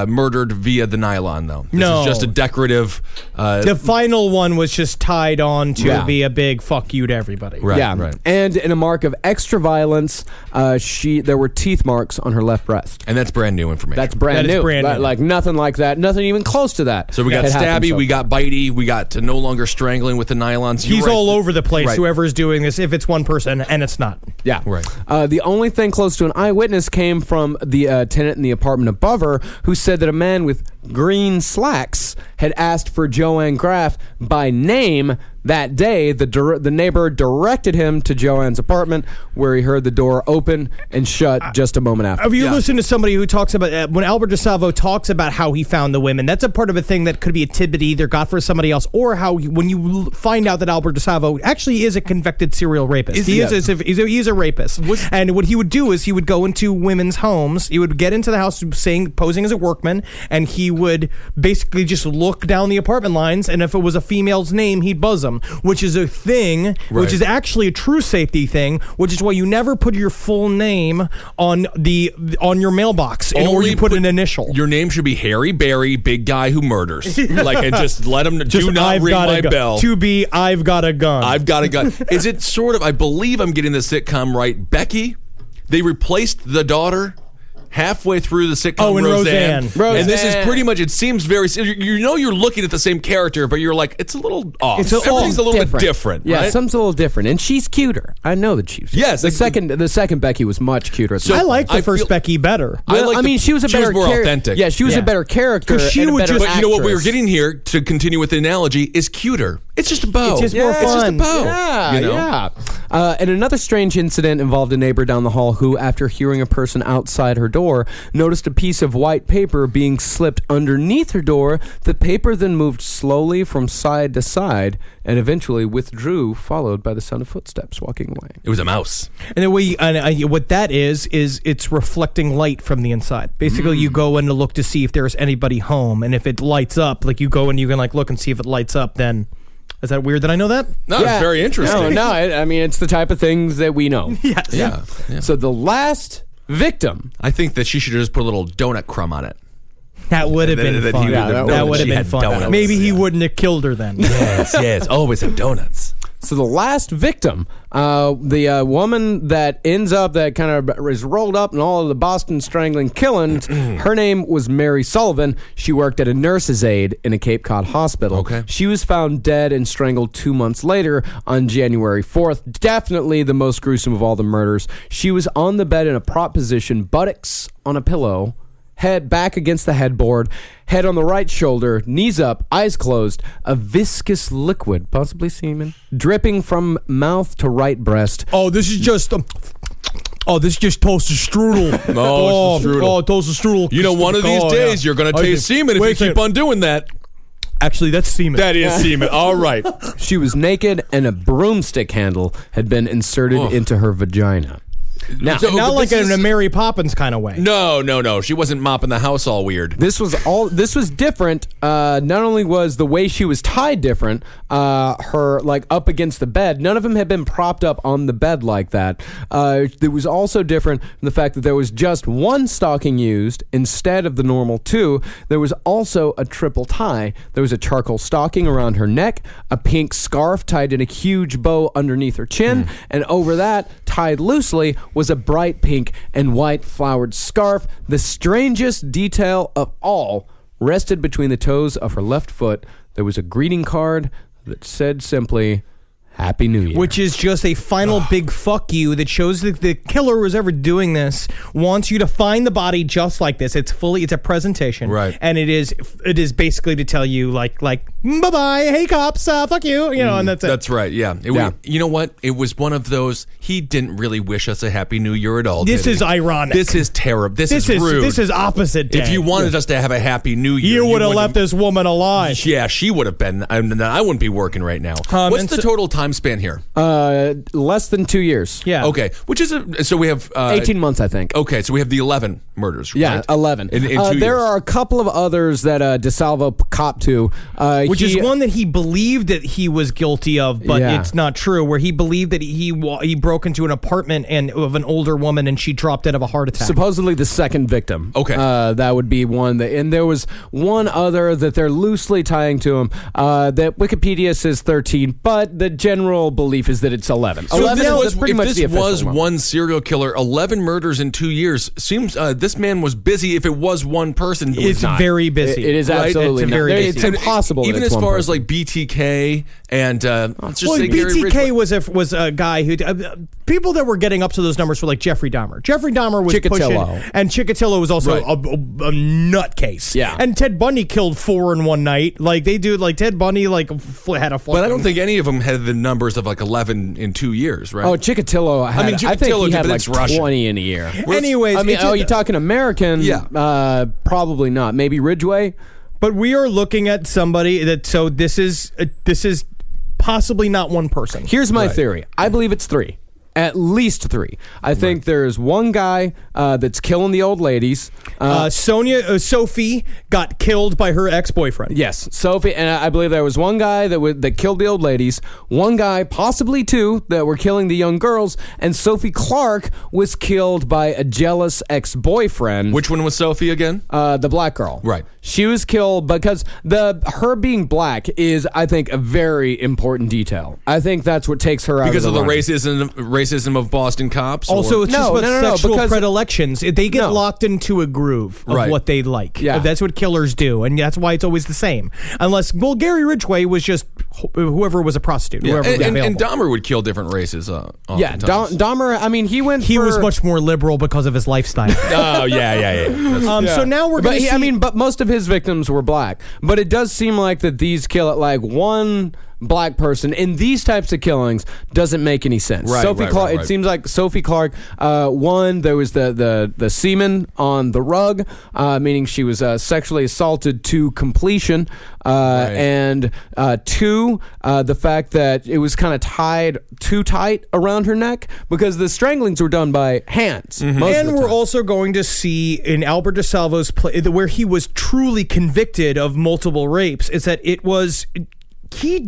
murdered via the nylon, though. This is just a decorative... the final one was just tied on to be a big fuck you to everybody. Right. And in a mark of extra violence, there were teeth marks on her left breast. And that's brand new information. That's brand new. Like nothing like that. Nothing even close to that. So we got stabby, we got bitey, we got to no longer strangling with the nylons. He's all over the place, whoever's doing this, if it's one person, and it's not. Yeah. Right. The only thing close to an eyewitness came from the tenant in the apartment above her, who said that a man with green slacks had asked for Joanne Graff by name that day. The neighbor directed him to Joanne's apartment, where he heard the door open and shut just a moment after. Have you listened to somebody who talks about when Albert DeSalvo talks about how he found the women? That's a part of a thing that could be a tidbit he either got for somebody else, or how when you find out that Albert DeSalvo actually is a convicted serial rapist. He is a rapist. And what he would do is he would go into women's homes. He would get into the house posing as a workman, and he would basically just look down the apartment lines, and if it was a female's name, he'd buzz them. down, which is a thing, which is actually a true safety thing, which is why you never put your full name on your mailbox, or you put an initial. Your name should be Harry Barry, big guy who murders. And just let him. Do not ring my bell. To be, I've got a gun. I've got a gun. Is it sort of? I believe I'm getting the sitcom right. Becky. They replaced the daughter halfway through the sitcom. And Roseanne. And this is pretty much, it seems very, you're looking at the same character, but you're like, it's a little off. Everything's a little bit different. Yeah, right? something's a little different. And she's cuter. I know that she's Yes. The second Becky was much cuter. I like the first Becky better. She was a better more authentic. Yeah, she was a better character. Because she would just. But you know what we were getting here, to continue with the analogy, is cuter. It's just a bow. It's just more fun. It's just a bow. Yeah, you know? yeah. And another strange incident involved a neighbor down the hall who, after hearing a person outside her door, noticed a piece of white paper being slipped underneath her door. The paper then moved slowly from side to side and eventually withdrew, followed by the sound of footsteps walking away. It was a mouse. And the way what that is it's reflecting light from the inside. Basically, you go in to look to see if there's anybody home, and if it lights up, like you go and you can like look and see if it lights up. Then is that weird that I know that? No, it's very interesting. No, I mean it's the type of things that we know. Yes. Yeah. So the last victim. I think that she should have just put a little donut crumb on it. That would have been That fun. he would have known That that would have she been had fun. donuts. Maybe he wouldn't have killed her then. Yes. Always have donuts. So the last victim, the woman that ends up, that kind of is rolled up in all of the Boston strangling killings, her name was Mary Sullivan. She worked at a nurse's aide in a Cape Cod hospital. Okay. She was found dead and strangled 2 months later on January 4th. Definitely the most gruesome of all the murders. She was on the bed in a prop position, buttocks on a pillow, head back against the headboard, head on the right shoulder, knees up, eyes closed, a viscous liquid, possibly semen, dripping from mouth to right breast. Oh, this is just. This is just toasted strudel. No, it's the strudel. Oh, toasted strudel. You know, one of these days you're going to taste semen if you keep on doing that. Actually, that's semen. That is semen. All right. She was naked and a broomstick handle had been inserted into her vagina. Now, not like in a Mary Poppins kind of way. No. She wasn't mopping the house all weird. This was different. Not only was the way she was tied different, her like up against the bed. None of them had been propped up on the bed like that. It was also different in the fact that there was just one stocking used instead of the normal two. There was also a triple tie. There was a charcoal stocking around her neck, a pink scarf tied in a huge bow underneath her chin, and over that, tied loosely, was a bright pink and white flowered scarf. The strangest detail of all rested between the toes of her left foot. There was a greeting card that said simply, Happy New Year. Which is just a final big fuck you that shows that the killer who's ever doing this wants you to find the body just like this. It's a presentation. Right. And it is basically to tell you like bye-bye, hey cops, fuck you, and that's it. That's right, yeah. You know what? It was one of those, he didn't really wish us a Happy New Year at all. This is ironic. This is terrible. This is rude. This is opposite day. If you wanted us to have a Happy New Year, you would have left this woman alive. Yeah, she would have been. I wouldn't be working right now. What's the total time span here? Less than 2 years. Yeah. Okay. Which is so we have 18 months, I think. Okay, so we have the 11 murders. Yeah, right? 11. In 2 years. There are a couple of others that DeSalvo copped to, which is one that he believed that he was guilty of, but it's not true. Where he believed that he broke into an apartment of an older woman and she dropped dead of a heart attack. Supposedly the second victim. Okay. That would be one. And there was one other that they're loosely tying to him. That Wikipedia says 13, but the general belief is that it's 11. So 11 if is this was one serial killer, 11 murders in 2 years seems this man was busy. If it was one person, it's very busy. It is absolutely it's very busy. It's impossible. Even as far as like BTK and let's just say Gary BTK was a guy who people that were getting up to those numbers were like Jeffrey Dahmer. Jeffrey Dahmer was Chikatilo. pushing, and Chikatilo was also a nutcase. Yeah, and Ted Bundy killed 4 in one night. Like they do. Like Ted Bundy had a. But I don't think any of them had the numbers of like 11 in 2 years, right? Oh, Chikatilo. I think he had like 20 in a year. Anyways, you're talking American? Yeah. Probably not. Maybe Ridgway. But we are looking at somebody that. So this is possibly not one person. Here's my theory. I believe it's 3. At least 3. I think there's one guy that's killing the old ladies. Sophie got killed by her ex-boyfriend. Yes, Sophie, and I believe there was one guy that killed the old ladies, one guy, possibly 2, that were killing the young girls, and Sophie Clark was killed by a jealous ex-boyfriend. Which one was Sophie again? The black girl. Right. She was killed because her being black is, I think, a very important detail. I think that's what takes her out because of the racism of Boston cops. Also, it's just about sexual because predilections. They get locked into a groove of what they like. Yeah. That's what killers do, and that's why it's always the same. Unless, Gary Ridgway was just whoever was a prostitute. Yeah. Whoever was and available. Dahmer would kill different races. Dahmer. I mean, he was much more liberal because of his lifestyle. Oh yeah. So now we're going to see. But most of his victims were black. But it does seem like that these kill at like one black person in these types of killings doesn't make any sense. Right, Sophie Clark. right. It seems like Sophie Clark. One, there was the semen on the rug, meaning she was sexually assaulted to completion. And 2, the fact that it was kind of tied too tight around her neck because the stranglings were done by hands. Mm-hmm. And we're also going to see in Albert DeSalvo's play where he was truly convicted of multiple rapes. Is that it was. He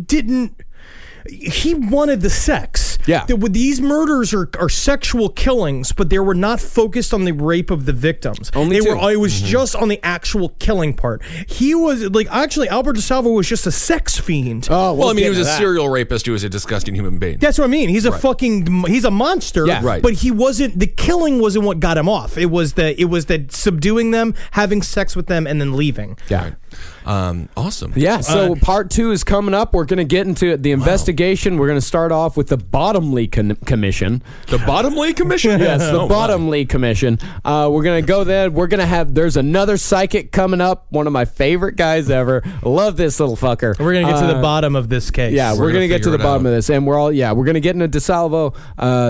wanted the sex. Yeah. These murders are sexual killings, but they were not focused on the rape of the victims. Only 2. It was just on the actual killing part. He was actually Albert DeSalvo was just a sex fiend. Oh, well, I mean, he was a serial rapist who was a disgusting human being. That's what I mean. He's he's a monster. Yeah. Right. But the killing wasn't what got him off. It was the subduing them, having sex with them, and then leaving. Yeah. Awesome. Yeah, so part 2 is coming up. We're going to get into the investigation. We're going to start off with the Bottomley Commission. The Bottomley Commission? Yes, the Bottomley Commission. We're going to go there. We're going to there's another psychic coming up, one of my favorite guys ever. Love this little fucker. We're going to get to the bottom of this case. Yeah, we're going to get to the bottom of this. And we're going to get into DeSalvo,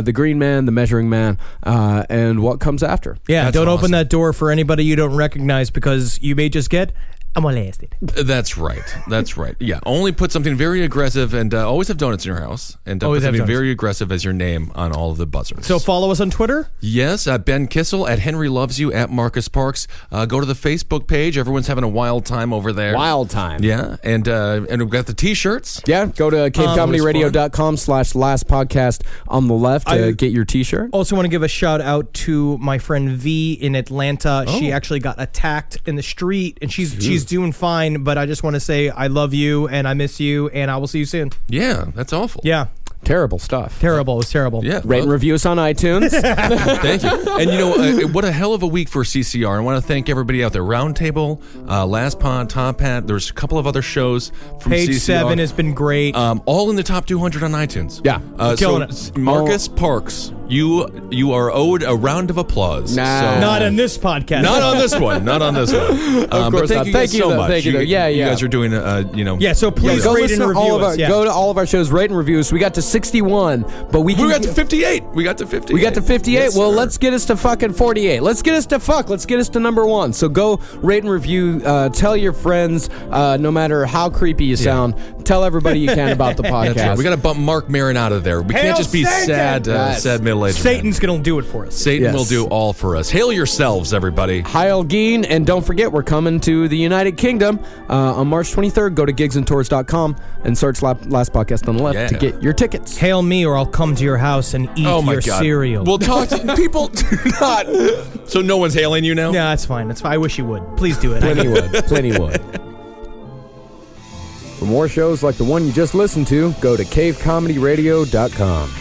the Green Man, the Measuring Man, and what comes after. Yeah, That's don't awesome. open that door for anybody you don't recognize because you may just get molested. That's right. Yeah, only put something very aggressive and always have donuts in your house. And Always put have something donuts. very aggressive as your name on all of the buzzers. So follow us on Twitter. Yes, at Ben Kissel, at Henry Loves You, at Marcus Parks. Go to the Facebook page. Everyone's having a wild time over there. Wild time. Yeah, and we've got the T-shirts. Yeah, go to cavecomedyradio.com/last podcast on the left to get your T-shirt. Also want to give a shout out to my friend V in Atlanta. She actually got attacked in the street and she's doing fine, but I just want to say I love you and I miss you and I will see you soon. Yeah, that's awful. Yeah. Terrible stuff. Terrible. It was terrible. Yeah. Rate and review us on iTunes. Thank you. And what a hell of a week for CCR. I want to thank everybody out there. Roundtable, Last Pod, Top Hat. There's a couple of other shows from Page CCR. 7 has been great. All in the top 200 on iTunes. Yeah. Killing so it. Marcus Parks, you are owed a round of applause. Nah. Not on this podcast. Not on this one. Not on this one. Of course but not. thank you guys so much. Thank you. Yeah. You guys are doing, Yeah, so please Go rate listen and to all review of us. Yeah. go to all of our shows, rate and review us. We got to 61, but we got to 58. We got to 58. We got to 58. Yes, Well, sir. let's get us to fucking 48. Let's get us to number 1. So go rate and review. Tell your friends, no matter how creepy you sound, tell everybody you can about the podcast. That's right. We got to bump Mark Maron out of there. We Hail can't just be Satan! sad middle-aged Satan's going to do it for us. Satan Yes. will do all for us. Hail yourselves, everybody. Heil Geen, and don't forget, we're coming to the United Kingdom on March 23rd. Go to gigsandtours.com and search Last Podcast on the left to get your tickets. Hail me or I'll come to your house and eat Oh my your God. cereal. We'll talk to people. Do not. So no one's hailing you now? Yeah, that's fine. That's fine. I wish you would. Please do it. Plenty would. For more shows like the one you just listened to, go to cavecomedyradio.com.